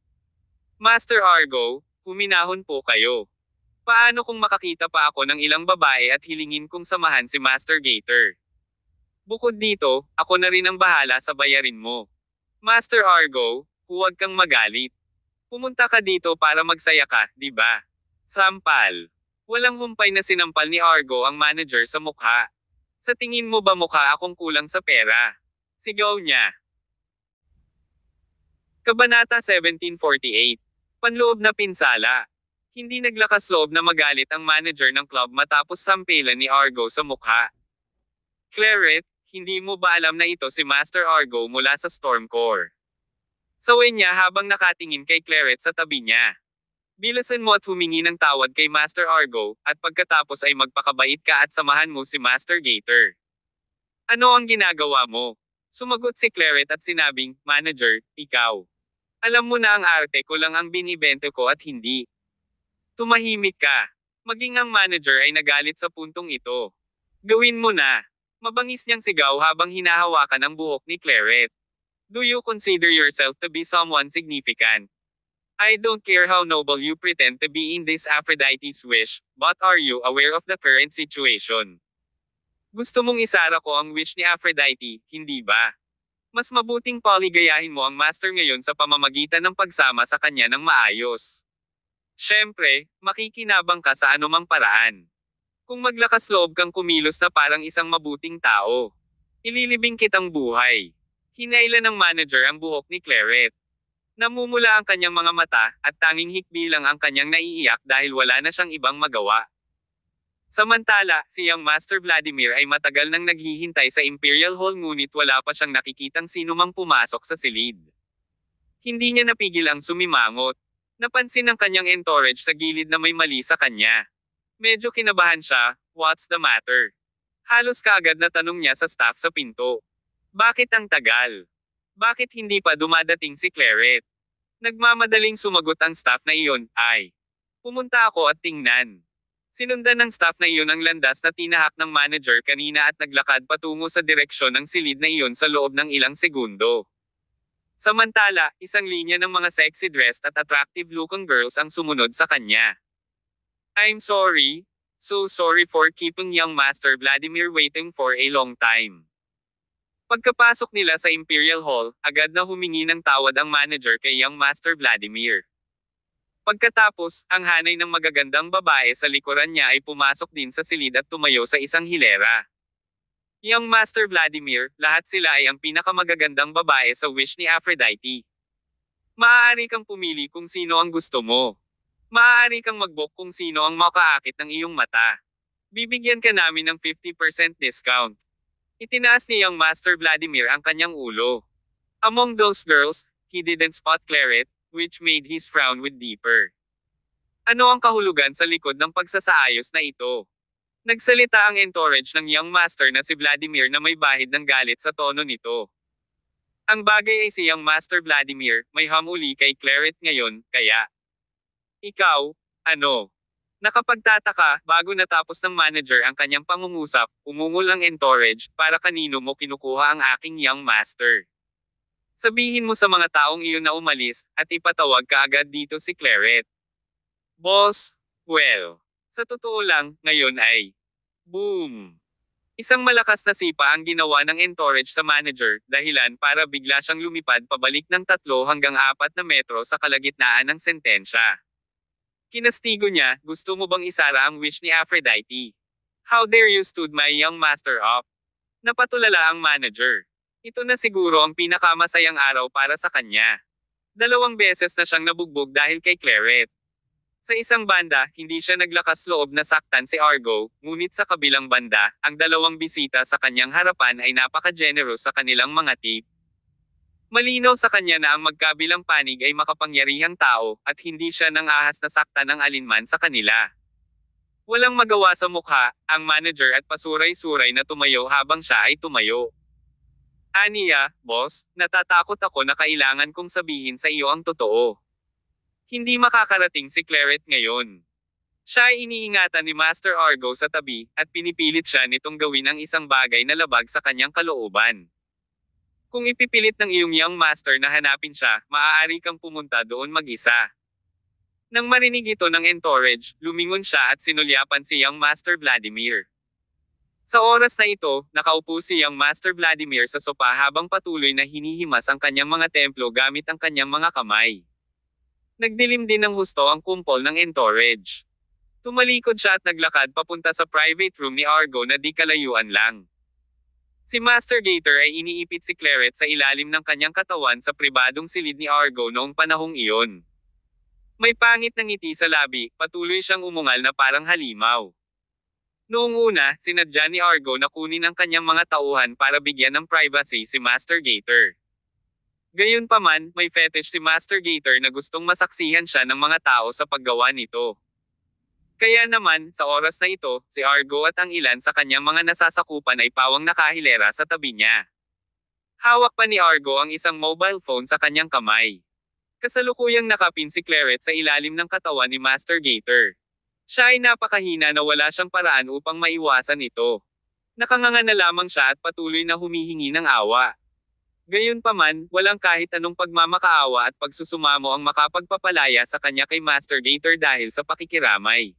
A: Master Argo, huminahon po kayo. Paano kung makakita pa ako ng ilang babae at hilingin kong samahan si Master Gator? Bukod dito, ako na rin ang bahala sa bayarin mo. Master Argo, huwag kang magalit. Pumunta ka dito para magsaya ka, di ba? Sampal. Walang humpay na sinampal ni Argo ang manager sa mukha. Sa tingin mo ba mukha akong kulang sa pera? Sigaw niya. Kabanata 1748. Panloob na pinsala. Hindi naglakas loob na magalit ang manager ng club matapos sampelan ni Argo sa mukha. Claret, hindi mo ba alam na ito si Master Argo mula sa Stormcore? Sawin niya habang nakatingin kay Claret sa tabi niya. Bilasan mo at humingi ng tawad kay Master Argo, at pagkatapos ay magpakabait ka at samahan mo si Master Gator. Ano ang ginagawa mo? Sumagot si Claret at sinabing, Manager, ikaw. Alam mo na ang arte ko lang ang binibente ko at hindi. Tumahimik ka. Maging ang manager ay nagalit sa puntong ito. Gawin mo na. Mabangis niyang sigaw habang hinahawakan ang buhok ni Claret. Do you consider yourself to be someone significant? I don't care how noble you pretend to be in this Aphrodite's wish, but are you aware of the current situation? Gusto mong isara ko ang wish ni Aphrodite, hindi ba? Mas mabuting paligayahin mo ang master ngayon sa pamamagitan ng pagsama sa kanya ng maayos. Siyempre, makikinabang ka sa anumang paraan. Kung maglakas loob kang kumilos na parang isang mabuting tao, ililibing kitang buhay. Hinailan ng manager ang buhok ni Claret. Namumula ang kanyang mga mata, at tanging hikbi lang ang kanyang naiiyak dahil wala na siyang ibang magawa. Samantala, si Young Master Vladimir ay matagal nang naghihintay sa Imperial Hall ngunit wala pa siyang nakikitang sinumang pumasok sa silid. Hindi niya napigil ang sumimangot. Napansin ng kanyang entourage sa gilid na may mali sa kanya. Medyo kinabahan siya, what's the matter? Halos kaagad na tanong niya sa staff sa pinto. Bakit ang tagal? Bakit hindi pa dumadating si Claret? Nagmamadaling sumagot ang staff na iyon, ay. Pumunta ako at tingnan. Sinundan ng staff na iyon ang landas na tinahak ng manager kanina at naglakad patungo sa direksyon ng silid na iyon sa loob ng ilang segundo. Samantala, isang linya ng mga sexy dressed at attractive-looking girls ang sumunod sa kanya. I'm sorry. So sorry for keeping young Master Vladimir waiting for a long time. Pagkapasok nila sa Imperial Hall, agad na humingi ng tawad ang manager kay young Master Vladimir. Pagkatapos, ang hanay ng magagandang babae sa likuran niya ay pumasok din sa silid at tumayo sa isang hilera. Young Master Vladimir, lahat sila ay ang pinakamagagandang babae sa wish ni Aphrodite. Maaari kang pumili kung sino ang gusto mo. Maaari kang mag-book kung sino ang makaakit ng iyong mata. Bibigyan ka namin ng 50% discount. Itinaas ni young Master Vladimir ang kanyang ulo. Among those girls, he didn't spot Claret, which made his frown with deeper. Ano ang kahulugan sa likod ng pagsasaayos na ito? Nagsalita ang entourage ng young master na si Vladimir na may bahid ng galit sa tono nito. Ang bagay ay si young Master Vladimir, may hamuli kay Claret ngayon, kaya... Ikaw, ano? Nakapagtataka, bago natapos ng manager ang kanyang pangungusap, umungol ang entourage, para kanino mo kinukuha ang aking young master. Sabihin mo sa mga taong iyon na umalis, at ipatawag ka agad dito si Claret. Boss, well, sa totoo lang, ngayon ay, boom! Isang malakas na sipa ang ginawa ng entourage sa manager, dahilan para bigla siyang lumipad pabalik ng 3 hanggang 4 na metro sa kalagitnaan ng sentensya. Kinastigo niya, gusto mo bang isara ang wish ni Aphrodite? How dare you stood my young master up? Napatulala ang manager. Ito na siguro ang pinakamasayang araw para sa kanya. 2 beses na siyang nabugbog dahil kay Claret. Sa isang banda, hindi siya naglakas loob na saktan si Argo, ngunit sa kabilang banda, ang 2 bisita sa kanyang harapan ay napaka-generous sa kanilang mga tip. Malinaw sa kanya na ang magkabilang panig ay makapangyarihang tao, at hindi siya nang ahas na sakta ng alinman sa kanila. Walang magawa sa mukha, ang manager at pasuray-suray na tumayo habang siya ay tumayo. Aniya, boss, natatakot ako na kailangan kong sabihin sa iyo ang totoo. Hindi makakarating si Claret ngayon. Siya ay iniingatan ni Master Argo sa tabi, at pinipilit siya nitong gawin ang isang bagay na labag sa kanyang kalooban. Kung ipipilit ng iyong young master na hanapin siya, maaari kang pumunta doon mag-isa. Nang marinig ito ng entourage, lumingon siya at sinulyapan si young Master Vladimir. Sa oras na ito, nakaupo si young Master Vladimir sa sopa habang patuloy na hinihimas ang kanyang mga templo gamit ang kanyang mga kamay. Nagdilim din ng husto ang kumpol ng entourage. Tumalikod siya at naglakad papunta sa private room ni Argo na di kalayuan lang. Si Master Gator ay iniipit si Claret sa ilalim ng kanyang katawan sa pribadong silid ni Argo noong panahong iyon. May pangit na ngiti sa labi, patuloy siyang umungal na parang halimaw. Noong una, sinadya ni Argo na kunin ang kanyang mga tauhan para bigyan ng privacy si Master Gator. Gayunpaman, may fetish si Master Gator na gustong masaksihan siya ng mga tao sa paggawa nito. Kaya naman, sa oras na ito, si Argo at ang ilan sa kanyang mga nasasakupan ay pawang nakahilera sa tabi niya. Hawak pa ni Argo ang isang mobile phone sa kanyang kamay. Kasalukuyang nakapin si Claret sa ilalim ng katawan ni Master Gator. Siya ay napakahina na wala siyang paraan upang maiwasan ito. Nakanganga na lamang siya at patuloy na humihingi ng awa. Gayunpaman, walang kahit anong pagmamakaawa at pagsusumamo ang makapagpapalaya sa kanya kay Master Gator dahil sa pakikiramay.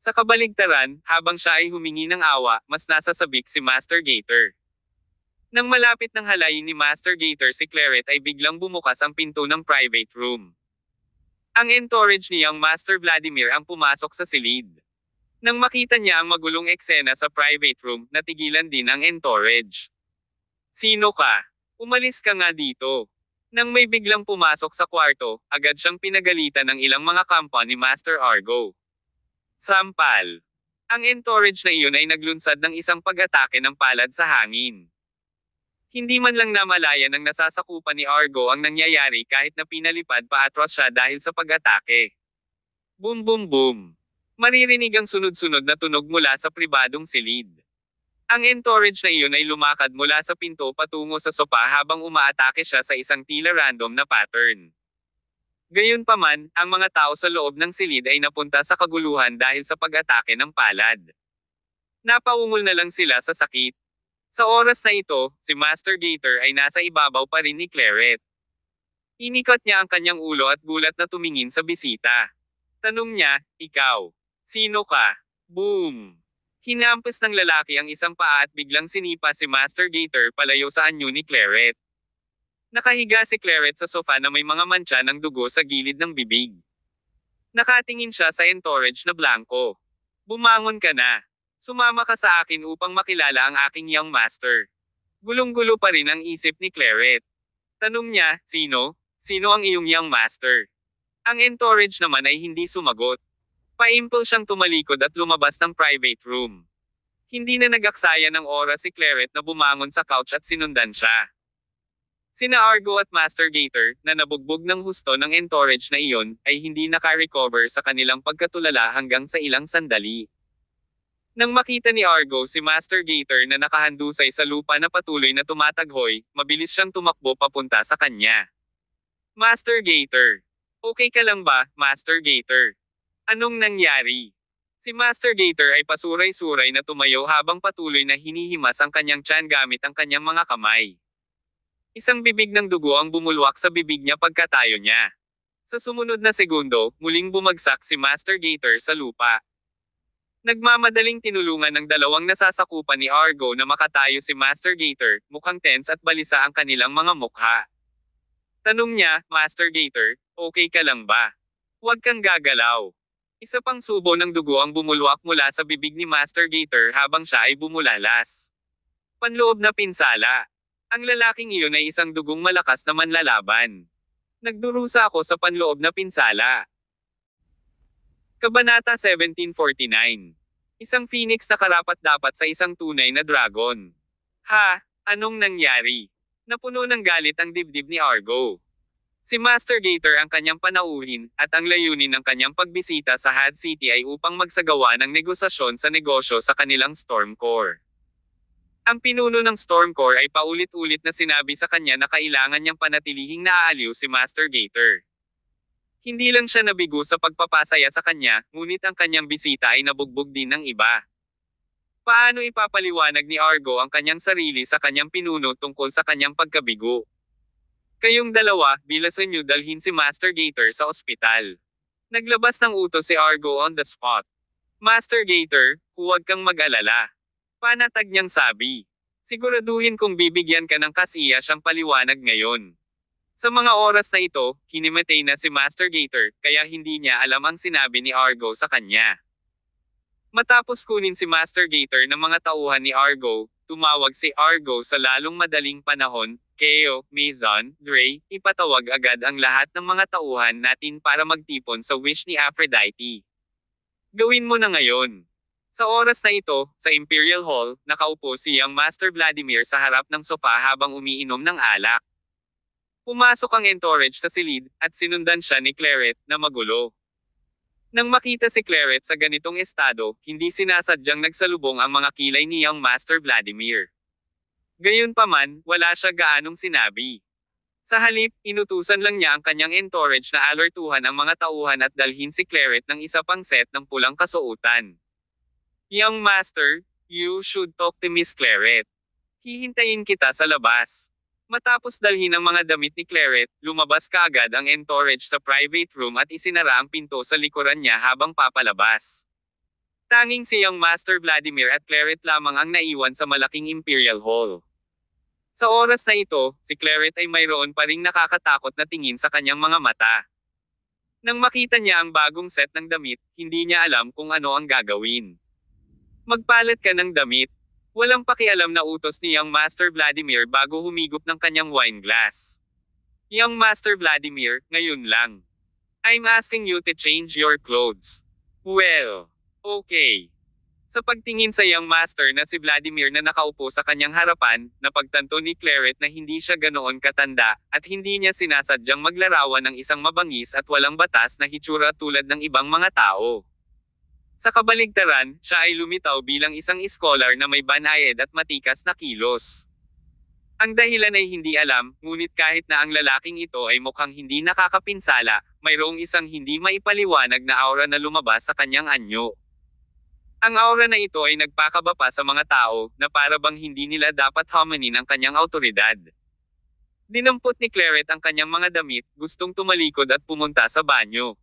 A: Sa kabaligtaran, habang siya ay humingi ng awa, mas nasasabik si Master Gator. Nang malapit ng halayin ni Master Gator si Claret ay biglang bumukas ang pinto ng private room. Ang entourage niyang Master Vladimir ang pumasok sa silid. Nang makita niya ang magulong eksena sa private room, natigilan din ang entourage. Sino ka? Umalis ka nga dito. Nang may biglang pumasok sa kwarto, agad siyang pinagalitan ng ilang mga kampa ni Master Argo. Sampal. Ang entourage na iyon ay naglunsad ng isang pag-atake ng palad sa hangin. Hindi man lang namalaya ng nasasakupan ni Argo ang nangyayari kahit na pinalipad pa atras siya dahil sa pag-atake. Boom boom boom. Maririnig ang sunod-sunod na tunog mula sa pribadong silid. Ang entourage na iyon ay lumakad mula sa pinto patungo sa sopa habang umaatake siya sa isang tila random na pattern. Gayunpaman, ang mga tao sa loob ng silid ay napunta sa kaguluhan dahil sa pag-atake ng palad. Napaungol na lang sila sa sakit. Sa oras na ito, si Master Gator ay nasa ibabaw pa rin ni Claret. Inikat niya ang kanyang ulo at gulat na tumingin sa bisita. Tanong niya, "Ikaw? Sino ka?" Boom! Hinampas ng lalaki ang isang paa at biglang sinipa si Master Gator palayo sa anyo ni Claret. Nakahiga si Claret sa sofa na may mga mantsa ng dugo sa gilid ng bibig. Nakatingin siya sa entourage na blanco. "Bumangon ka na. Sumama ka sa akin upang makilala ang aking young master." Gulong-gulo pa rin ang isip ni Claret. Tanong niya, "Sino? Sino ang iyong young master?" Ang entourage naman ay hindi sumagot. Paimpol siyang tumalikod at lumabas ng private room. Hindi na nag-aksaya ng oras si Claret na bumangon sa couch at sinundan siya. Sina Argo at Master Gator, na nabugbog ng husto ng entourage na iyon, ay hindi naka-recover sa kanilang pagkatulala hanggang sa ilang sandali. Nang makita ni Argo si Master Gator na nakahandusay sa lupa na patuloy na tumataghoy, mabilis siyang tumakbo papunta sa kanya. "Master Gator. Okay ka lang ba, Master Gator? Anong nangyari?" Si Master Gator ay pasuray-suray na tumayo habang patuloy na hinihimas ang kanyang tiyan gamit ang kanyang mga kamay. Isang bibig ng dugo ang bumulwak sa bibig niya pagkatayo niya. Sa sumunod na segundo, muling bumagsak si Master Gator sa lupa. Nagmamadaling tinulungan ng dalawang nasasakupan ni Argo na makatayo si Master Gator, mukhang tense at balisa ang kanilang mga mukha. Tanong niya, "Master Gator, okay ka lang ba? Huwag kang gagalaw." Isa pang subo ng dugo ang bumulwak mula sa bibig ni Master Gator habang siya ay bumulalas. Panloob na pinsala. Ang lalaking iyon ay isang dugong malakas na manlalaban. "Nagdurusa ako sa panloob na pinsala." Kabanata 1749. Isang phoenix na karapat-dapat sa isang tunay na dragon. "Ha? Anong nangyari?" Napuno ng galit ang dibdib ni Argo. Si Master Gator ang kanyang panauhin, at ang layunin ng kanyang pagbisita sa Had City ay upang magsagawa ng negosasyon sa negosyo sa kanilang Storm Core. Ang pinuno ng Storm Core ay paulit-ulit na sinabi sa kanya na kailangan niyang panatilihing naaaliw si Master Gator. Hindi lang siya nabigo sa pagpapasaya sa kanya, ngunit ang kanyang bisita ay nabugbog din ng iba. Paano ipapaliwanag ni Argo ang kanyang sarili sa kanyang pinuno tungkol sa kanyang pagkabigo? "Kayong dalawa, bilasan niyo dalhin si Master Gator sa ospital." Naglabas ng utos si Argo on the spot. "Master Gator, huwag kang mag-alala." Panatag niyang sabi. "Siguraduhin kong bibigyan ka ng kasiyasyang paliwanag ngayon." Sa mga oras na ito, hinimatay na si Master Gator, kaya hindi niya alam ang sinabi ni Argo sa kanya. Matapos kunin si Master Gator ng mga tauhan ni Argo, tumawag si Argo sa lalong madaling panahon, "Keo, Maison, Gray, ipatawag agad ang lahat ng mga tauhan natin para magtipon sa wish ni Aphrodite. Gawin mo na ngayon." Sa oras na ito, sa Imperial Hall, nakaupo si Young Master Vladimir sa harap ng sofa habang umiinom ng alak. Pumasok ang entourage sa silid, at sinundan siya ni Claret, na magulo. Nang makita si Claret sa ganitong estado, hindi sinasadyang nagsalubong ang mga kilay ni Young Master Vladimir. Gayunpaman, wala siya gaanong sinabi. Sa halip, inutusan lang niya ang kanyang entourage na alertuhan ang mga tauhan at dalhin si Claret ng isa pang set ng pulang kasuotan. "Young Master, you should talk to Miss Claret. Hihintayin kita sa labas." Matapos dalhin ang mga damit ni Claret, lumabas kaagad ang entourage sa private room at isinara ang pinto sa likuran niya habang papalabas. Tanging si Young Master Vladimir at Claret lamang ang naiwan sa malaking Imperial Hall. Sa oras na ito, si Claret ay mayroon pa ring nakakatakot na tingin sa kanyang mga mata. Nang makita niya ang bagong set ng damit, hindi niya alam kung ano ang gagawin. "Magpalit ka ng damit." Walang pakialam na utos ni Young Master Vladimir bago humigop ng kanyang wine glass. "Young Master Vladimir, ngayon lang. I'm asking you to change your clothes." "Well, okay." Sa pagtingin sa Young Master na si Vladimir na nakaupo sa kanyang harapan, napagtanto ni Claret na hindi siya ganoon katanda, at hindi niya sinasadyang maglarawan ng isang mabangis at walang batas na hitsura tulad ng ibang mga tao. Sa kabaligtaran, siya ay lumitaw bilang isang scholar na may banayad at matikas na kilos. Ang dahilan ay hindi alam, ngunit kahit na ang lalaking ito ay mukhang hindi nakakapinsala, mayroong isang hindi maipaliwanag na aura na lumabas sa kanyang anyo. Ang aura na ito ay nagpakaba pa sa mga tao, na para bang hindi nila dapat hamanin ang kanyang autoridad. Dinampot ni Claret ang kanyang mga damit, gustong tumalikod at pumunta sa banyo.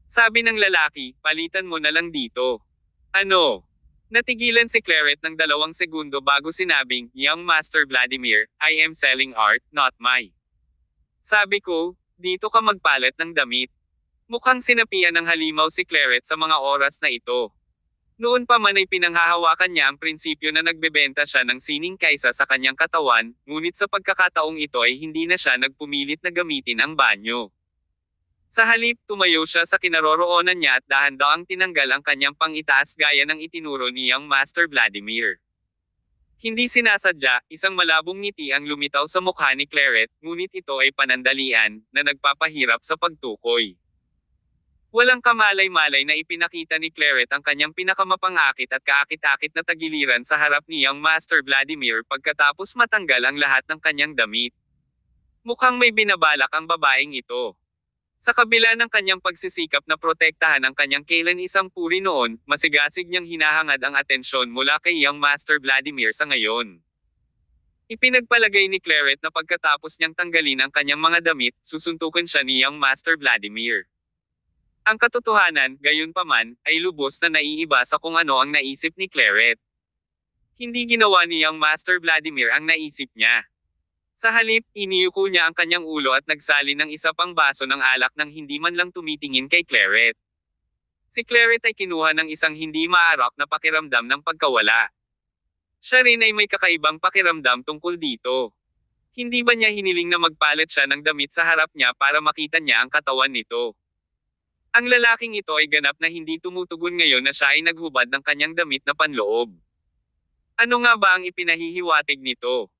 A: Sabi ng lalaki, palitan mo na lang dito. Ano? Natigilan si Claret ng 2 segundo bago sinabing, Young Master Vladimir, I am selling art, not my. Sabi ko, dito ka magpalit ng damit. Mukhang sinapian ng halimaw si Claret sa mga oras na ito. Noon pa man ay pinanghahawakan niya ang prinsipyo na nagbebenta siya ng sining kaysa sa kanyang katawan, ngunit sa pagkakataong ito ay hindi na siya nagpumilit na gamitin ang banyo. Sa halip, tumayo siya sa kinaroroonan niya at dahan-daang tinanggal ang kanyang pang-itaas gaya ng itinuro ni Young Master Vladimir. Hindi sinasadya, isang malabong ngiti ang lumitaw sa mukha ni Claret, ngunit ito ay panandalian, na nagpapahirap sa pagtukoy. Walang kamalay-malay na ipinakita ni Claret ang kanyang pinakamapangakit at kaakit-akit na tagiliran sa harap ni Young Master Vladimir pagkatapos matanggal ang lahat ng kanyang damit. Mukhang may binabalak ang babaeng ito. Sa kabila ng kanyang pagsisikap na protektahan ang kanyang kailan isang puri noon, masigasig niyang hinahangad ang atensyon mula kay Young Master Vladimir sa ngayon. Ipinagpalagay ni Claret na pagkatapos niyang tanggalin ang kanyang mga damit, susuntukan siya ni Young Master Vladimir. Ang katotohanan, gayunpaman, ay lubos na naiiba sa kung ano ang naisip ni Claret. Hindi ginawa ni Young Master Vladimir ang naisip niya. Sa halip, iniyuko niya ang kanyang ulo at nagsali ng isa pang baso ng alak nang hindi man lang tumitingin kay Claret. Si Claret ay kinuha ng isang hindi maarak na pakiramdam ng pagkawala. Siya rin ay may kakaibang pakiramdam tungkol dito. Hindi ba niya hiniling na magpalit siya ng damit sa harap niya para makita niya ang katawan nito? Ang lalaking ito ay ganap na hindi tumutugon ngayon na siya ay naghubad ng kanyang damit na panloob. Ano nga ba ang ipinahihiwatig nito?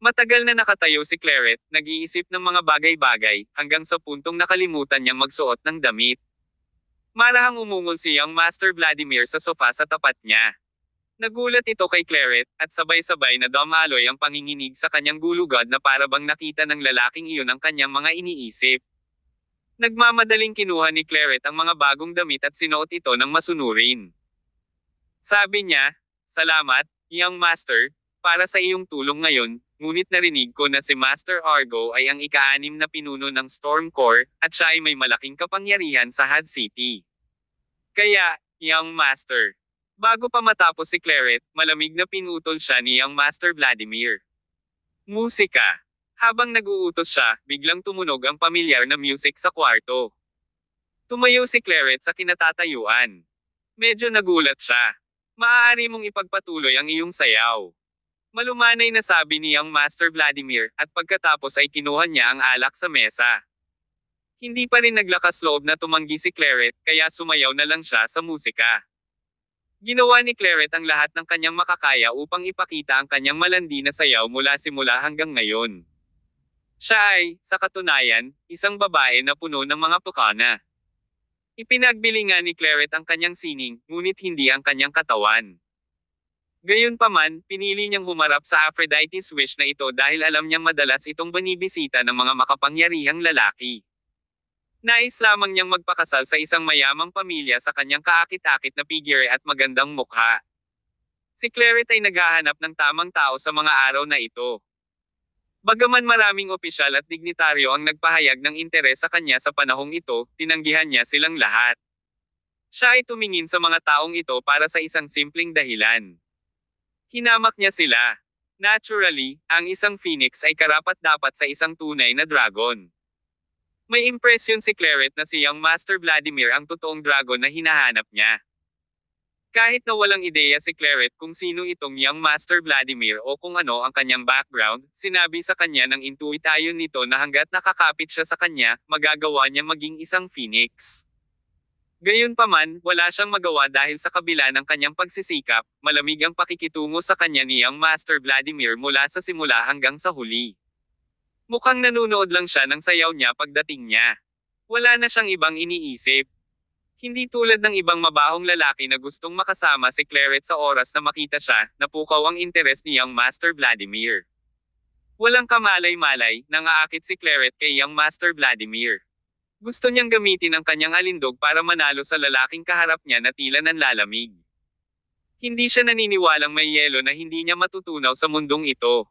A: Matagal na nakatayo si Claret, nag-iisip ng mga bagay-bagay, hanggang sa puntong nakalimutan niyang magsuot ng damit. Marahang umungol si Young Master Vladimir sa sofa sa tapat niya. Nagulat ito kay Claret, at sabay-sabay na dumaloy ang panginginig sa kanyang gulugod na para bang nakita ng lalaking iyon ang kanyang mga iniisip. Nagmamadaling kinuha ni Claret ang mga bagong damit at sinuot ito ng masunurin. Sabi niya, Salamat, Young Master, para sa iyong tulong ngayon, ngunit narinig ko na si Master Argo ay ang ika-6 na pinuno ng Storm Corps, at siya ay may malaking kapangyarihan sa Had City. Kaya, Young Master. Bago pa matapos si Claret, malamig na pinutol siya ni Young Master Vladimir. Musika. Habang nag-uutos siya, biglang tumunog ang pamilyar na music sa kwarto. Tumayo si Claret sa kinatatayuan. Medyo nagulat siya. Maaari mong ipagpatuloy ang iyong sayaw. Malumanay na sabi ni Young Master Vladimir, at pagkatapos ay kinuha niya ang alak sa mesa. Hindi pa rin naglakas loob na tumanggi si Claret, kaya sumayaw na lang siya sa musika. Ginawa ni Claret ang lahat ng kanyang makakaya upang ipakita ang kanyang malandi na sayaw mula simula hanggang ngayon. Siya ay, sa katunayan, isang babae na puno ng mga pukana. Ipinagbili nga ni Claret ang kanyang sining, ngunit hindi ang kanyang katawan. Gayunpaman, pinili niyang humarap sa Aphrodite's wish na ito dahil alam niyang madalas itong binibisita ng mga makapangyarihang lalaki. Nais lamang niyang magpakasal sa isang mayamang pamilya sa kanyang kaakit-akit na figure at magandang mukha. Si Claret ay naghahanap ng tamang tao sa mga araw na ito. Bagaman maraming opisyal at dignitaryo ang nagpahayag ng interes sa kanya sa panahong ito, tinanggihan niya silang lahat. Siya ay tumingin sa mga taong ito para sa isang simpleng dahilan. Hinamak niya sila. Naturally, ang isang phoenix ay karapat-dapat sa isang tunay na dragon. May impresyon si Claret na si Young Master Vladimir ang totoong dragon na hinahanap niya. Kahit na walang ideya si Claret kung sino itong Young Master Vladimir o kung ano ang kanyang background, sinabi sa kanya ng intuit ayon nito na hanggat nakakapit siya sa kanya, magagawa niya maging isang phoenix. Gayunpaman, wala siyang magawa dahil sa kabila ng kanyang pagsisikap, malamig ang pakikitungo sa kanya ni Young Master Vladimir mula sa simula hanggang sa huli. Mukhang nanunood lang siya ng sayaw niya pagdating niya. Wala na siyang ibang iniisip. Hindi tulad ng ibang mabahong lalaki na gustong makasama si Claret sa oras na makita siya, napukaw ang interes ni Young Master Vladimir. Walang kamalay-malay, nang aakit si Claret kay Young Master Vladimir. Gusto niyang gamitin ang kanyang alindog para manalo sa lalaking kaharap niya na tila nanlalamig. Hindi siya naniniwalang may yelo na hindi niya matutunaw sa mundong ito.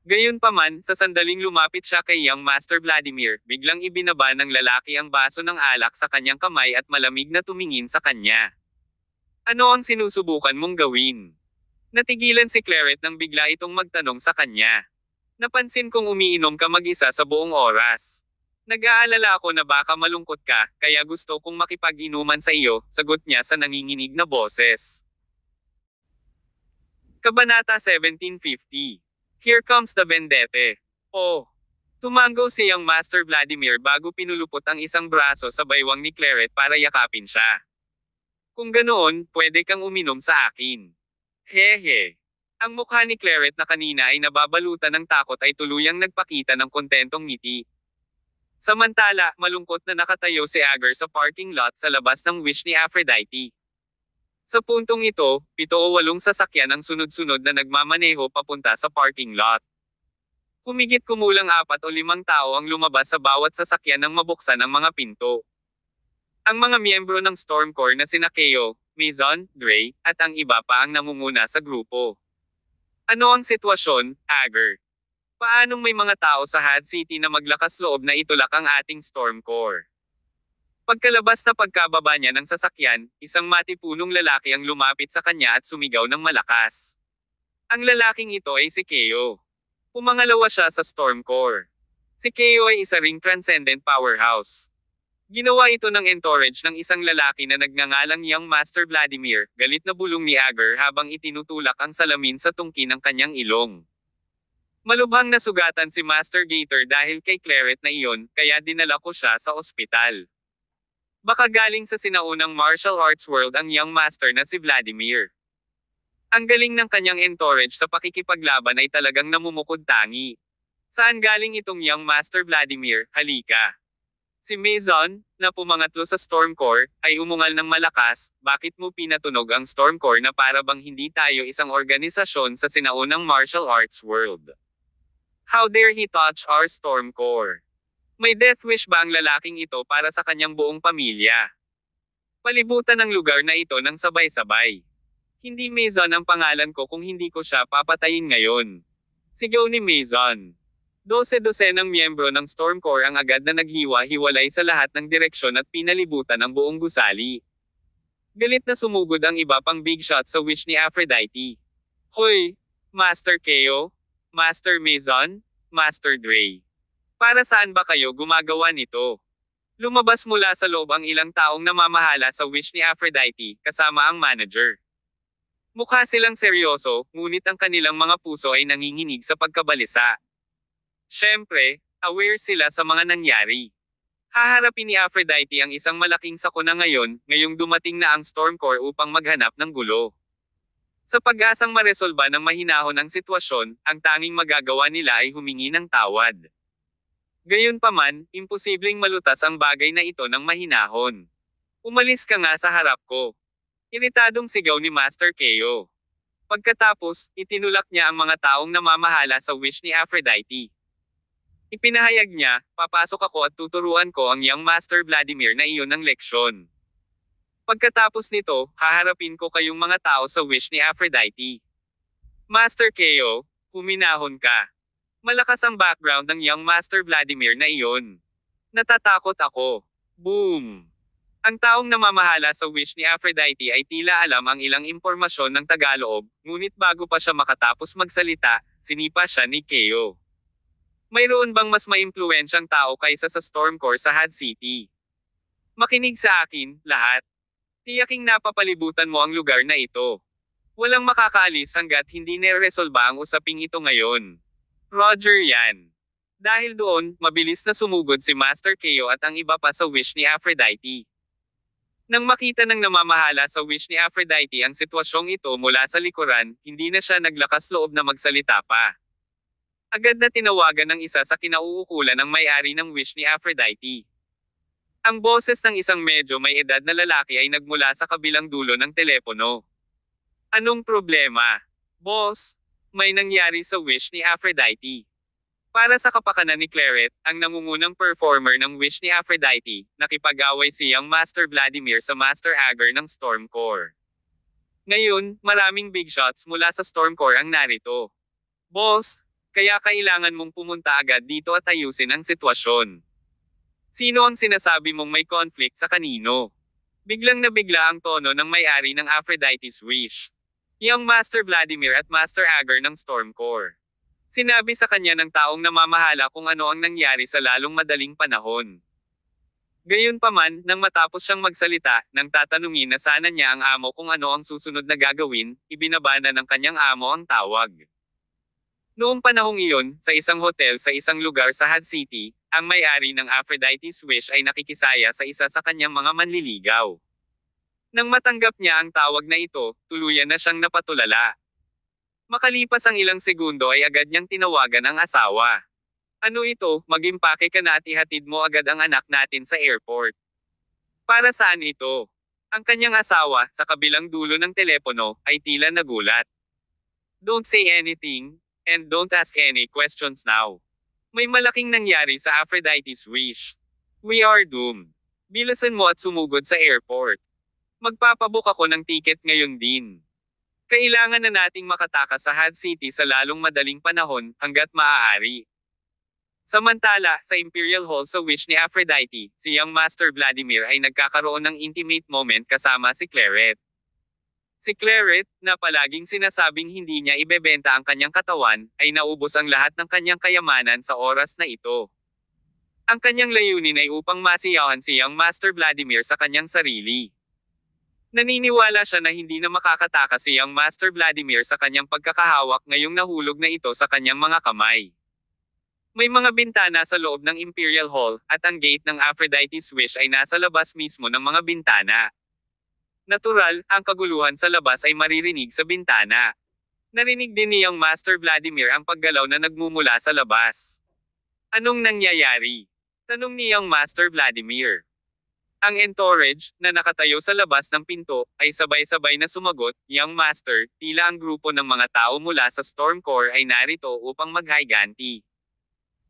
A: Gayunpaman, sa sandaling lumapit siya kay Young Master Vladimir, biglang ibinaba ng lalaki ang baso ng alak sa kanyang kamay at malamig na tumingin sa kanya. Ano ang sinusubukan mong gawin? Natigilan si Claret nang bigla itong magtanong sa kanya. Napansin kong umiinom ka mag-isa sa buong oras. Nag-aalala ako na baka malungkot ka, kaya gusto kong makipag-inuman sa iyo, sagot niya sa nanginginig na boses. Kabanata 1750. Here comes the vendette. Oh! Tumango si Young Master Vladimir bago pinulupot ang isang braso sa baywang ni Claret para yakapin siya. Kung ganoon, pwede kang uminom sa akin. Hehe. Ang mukha ni Claret na kanina ay nababalutan ng takot ay tuluyang nagpakita ng kontentong ngiti. Samantala, malungkot na nakatayo si Agar sa parking lot sa labas ng wish ni Aphrodite. Sa puntong ito, 7 o 8 sasakyan ang sunod-sunod na nagmamaneho papunta sa parking lot. Humigit kumulang 4 o 5 tao ang lumabas sa bawat sasakyan nang mabuksan ang mga pinto. Ang mga miyembro ng Stormcore na sina Keo, Mason, Dre, at ang iba pa ang nangunguna sa grupo. Ano ang sitwasyon, Agar? Paanong may mga tao sa Had City na maglakas loob na itulak ang ating Stormcore? Pagkalabas na pagkababa niya ng sasakyan, isang matipunong lalaki ang lumapit sa kanya at sumigaw ng malakas. Ang lalaking ito ay si Keo. Pumangalawa siya sa Stormcore. Si Keo ay isa ring transcendent powerhouse. Ginawa ito ng entourage ng isang lalaki na nagngangalang Young Master Vladimir, galit na bulong ni Agar habang itinutulak ang salamin sa tungki ng kanyang ilong. Malubhang nasugatan si Master Gator dahil kay Claret na iyon, kaya dinala ko siya sa ospital. Baka galing sa sinaunang martial arts world ang Young Master na si Vladimir. Ang galing ng kanyang entourage sa pakikipaglaban ay talagang namumukod-tangi. Saan galing itong Young Master Vladimir, halika? Si Mason, na pumangatlo sa Stormcore, ay umungal ng malakas, bakit mo pinatunog ang Stormcore na para bang hindi tayo isang organisasyon sa sinaunang martial arts world? How dare he touch our Stormcore? May death wish ba ang lalaking ito para sa kanyang buong pamilya? Palibutan ang lugar na ito ng sabay-sabay. Hindi Mason ang pangalan ko kung hindi ko siya papatayin ngayon. Sigaw ni Mason. 12 ng miyembro ng Stormcore ang agad na naghiwa-hiwalay sa lahat ng direksyon at pinalibutan ang buong gusali. Galit na sumugod ang iba pang big shot sa wish ni Aphrodite. Hoy! Master Keo? Master Mason? Master Dre? Para saan ba kayo gumagawa nito? Lumabas mula sa loob ang ilang taong namamahala sa wish ni Aphrodite, kasama ang manager. Mukha silang seryoso, ngunit ang kanilang mga puso ay nanginginig sa pagkabalisa. Siyempre, aware sila sa mga nangyari. Haharapin ni Aphrodite ang isang malaking sakuna ngayon, ngayong dumating na ang Stormcore upang maghanap ng gulo. Sa pag-asang maresolba ng mahinahon ang sitwasyon, ang tanging magagawa nila ay humingi ng tawad. Gayunpaman, imposibleng malutas ang bagay na ito ng mahinahon. Umalis ka nga sa harap ko. Iritadong sigaw ni Master Keo. Pagkatapos, itinulak niya ang mga taong namamahala sa wish ni Aphrodite. Ipinahayag niya, papasok ako at tuturuan ko ang Young Master Vladimir na iyon ng leksyon. Pagkatapos nito, haharapin ko kayong mga tao sa wish ni Aphrodite. Master Keo, huminahon ka. Malakas ang background ng Young Master Vladimir na iyon. Natatakot ako. Boom! Ang taong namamahala sa wish ni Aphrodite ay tila alam ang ilang impormasyon ng Tagaloob, ngunit bago pa siya makatapos magsalita, sinipa siya ni Keo. Mayroon bang mas maimpluwensyang tao kaysa sa Stormcore sa Had City? Makinig sa akin, lahat. Tiyaking napapalibutan mo ang lugar na ito. Walang makakaalis hanggat hindi neresolba ang usaping ito ngayon. Roger yan. Dahil doon, mabilis na sumugod si Master Keo at ang iba pa sa wish ni Aphrodite. Nang makita ng namamahala sa wish ni Aphrodite ang sitwasyong ito mula sa likuran, hindi na siya naglakas loob na magsalita pa. Agad na tinawagan ng isa sa kinauukulan ng may-ari ng wish ni Aphrodite. Ang boses ng isang medyo may edad na lalaki ay nagmula sa kabilang dulo ng telepono. Anong problema? Boss, may nangyari sa wish ni Aphrodite. Para sa kapakanan ni Claret, ang nangungunang performer ng wish ni Aphrodite, nakipag-away siyang Master Vladimir sa Master Agar ng Stormcore. Ngayon, maraming big shots mula sa Stormcore ang narito. Boss, kaya kailangan mong pumunta agad dito at ayusin ang sitwasyon. Sino ang sinasabi mong may conflict sa kanino? Biglang nabigla ang tono ng may-ari ng Aphrodite's wish. Yang Master Vladimir at Master Agar ng Stormcore. Sinabi sa kanya ng taong namamahala kung ano ang nangyari sa lalong madaling panahon. Gayunpaman, nang matapos siyang magsalita, nang tatanungin na sana niya ang amo kung ano ang susunod na gagawin, ibinabana ng kanyang amo ang tawag. Noong panahong iyon, sa isang hotel sa isang lugar sa Had City, ang may-ari ng Aphrodite's wish ay nakikisaya sa isa sa kanyang mga manliligaw. Nang matanggap niya ang tawag na ito, tuluyan na siyang napatulala. Makalipas ang ilang segundo ay agad niyang tinawagan ang asawa. Ano ito, mag-impake ka na at ihatid mo agad ang anak natin sa airport. Para saan ito? Ang kanyang asawa, sa kabilang dulo ng telepono, ay tila nagulat. Don't say anything, and don't ask any questions now. May malaking nangyari sa Aphrodite's wish. We are doomed. Bilasan mo at sumugod sa airport. Magpapabook ako ng ticket ngayon din. Kailangan na nating makatakas sa Had City sa lalong madaling panahon, hanggat maaari. Samantala, sa Imperial Hall sa wish ni Aphrodite, si Young Master Vladimir ay nagkakaroon ng intimate moment kasama si Claret. Si Claret, na palaging sinasabing hindi niya ibebenta ang kanyang katawan, ay naubos ang lahat ng kanyang kayamanan sa oras na ito. Ang kanyang layunin ay upang masiyahan si Young Master Vladimir sa kanyang sarili. Naniniwala siya na hindi na makakatakas si Young Master Vladimir sa kanyang pagkakahawak ngayong nahulog na ito sa kanyang mga kamay. May mga bintana sa loob ng Imperial Hall, at ang gate ng Aphrodite's wish ay nasa labas mismo ng mga bintana. Natural, ang kaguluhan sa labas ay maririnig sa bintana. Narinig din ni Young Master Vladimir ang paggalaw na nagmumula sa labas. Anong nangyayari? Tanong ni Young Master Vladimir. Ang entourage, na nakatayo sa labas ng pinto, ay sabay-sabay na sumagot, Young Master, tila ang grupo ng mga tao mula sa Stormcore ay narito upang maghiganti.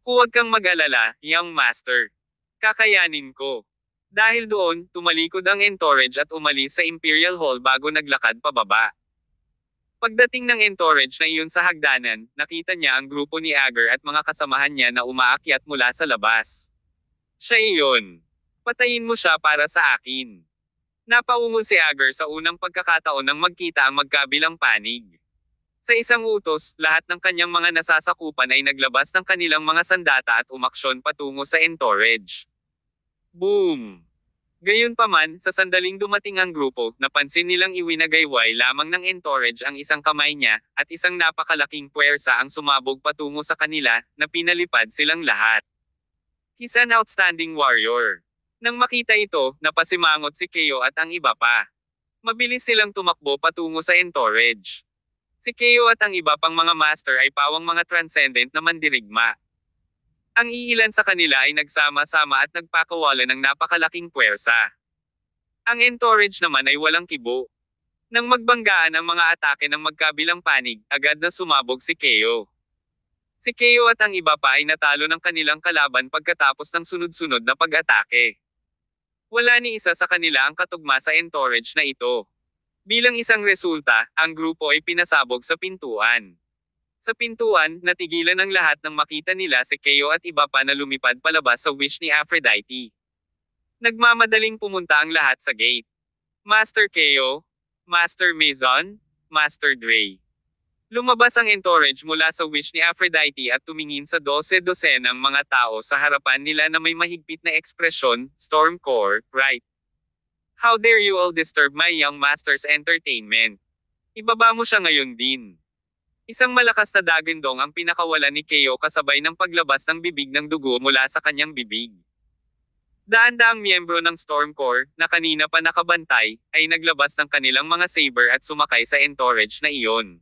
A: Huwag kang mag-alala, Young Master. Kakayanin ko. Dahil doon, tumalikod ang entourage at umalis sa Imperial Hall bago naglakad pababa. Pagdating ng entourage na iyon sa hagdanan, nakita niya ang grupo ni Agar at mga kasamahan niya na umaakyat mula sa labas. Siya iyon. Patayin mo siya para sa akin. Napaungol si Agar sa unang pagkakataon nang magkita ang magkabilang panig. Sa isang utos, lahat ng kanyang mga nasasakupan ay naglabas ng kanilang mga sandata at umaksyon patungo sa entourage. Boom! Gayunpaman, sa sandaling dumating ang grupo, napansin nilang iwinagayway lamang ng entourage ang isang kamay niya, at isang napakalaking puwersa ang sumabog patungo sa kanila, na pinalipad silang lahat. He's an outstanding warrior. Nang makita ito, napasimangot si Keo at ang iba pa. Mabilis silang tumakbo patungo sa entourage. Si Keo at ang iba pang mga master ay pawang mga transcendent na mandirigma. Ang iilan sa kanila ay nagsama-sama at nagpakawalan ng napakalaking puwersa. Ang entourage naman ay walang kibo. Nang magbanggaan ang mga atake ng magkabilang panig, agad na sumabog si Keo. Si Keo at ang iba pa ay natalo ng kanilang kalaban pagkatapos ng sunod-sunod na pag-atake. Wala ni isa sa kanila ang katugma sa entourage na ito. Bilang isang resulta, ang grupo ay pinasabog sa pintuan. Sa pintuan, natigilan ang lahat nang makita nila si Keo at iba pa na lumipad palabas sa wish ni Aphrodite. Nagmamadaling pumunta ang lahat sa gate. Master Keo, Master Maison, Master Dre. Lumabas ang entourage mula sa wish ni Aphrodite at tumingin sa 12-dosenang mga tao sa harapan nila na may mahigpit na ekspresyon, Stormcore, right? How dare you all disturb my young master's entertainment? Ibaba mo siya ngayon din. Isang malakas na dagandong ang pinakawalan ni Keo kasabay ng paglabas ng bibig ng dugo mula sa kanyang bibig. Daan-daang miyembro ng Stormcore, na kanina pa nakabantay, ay naglabas ng kanilang mga saber at sumakay sa entourage na iyon.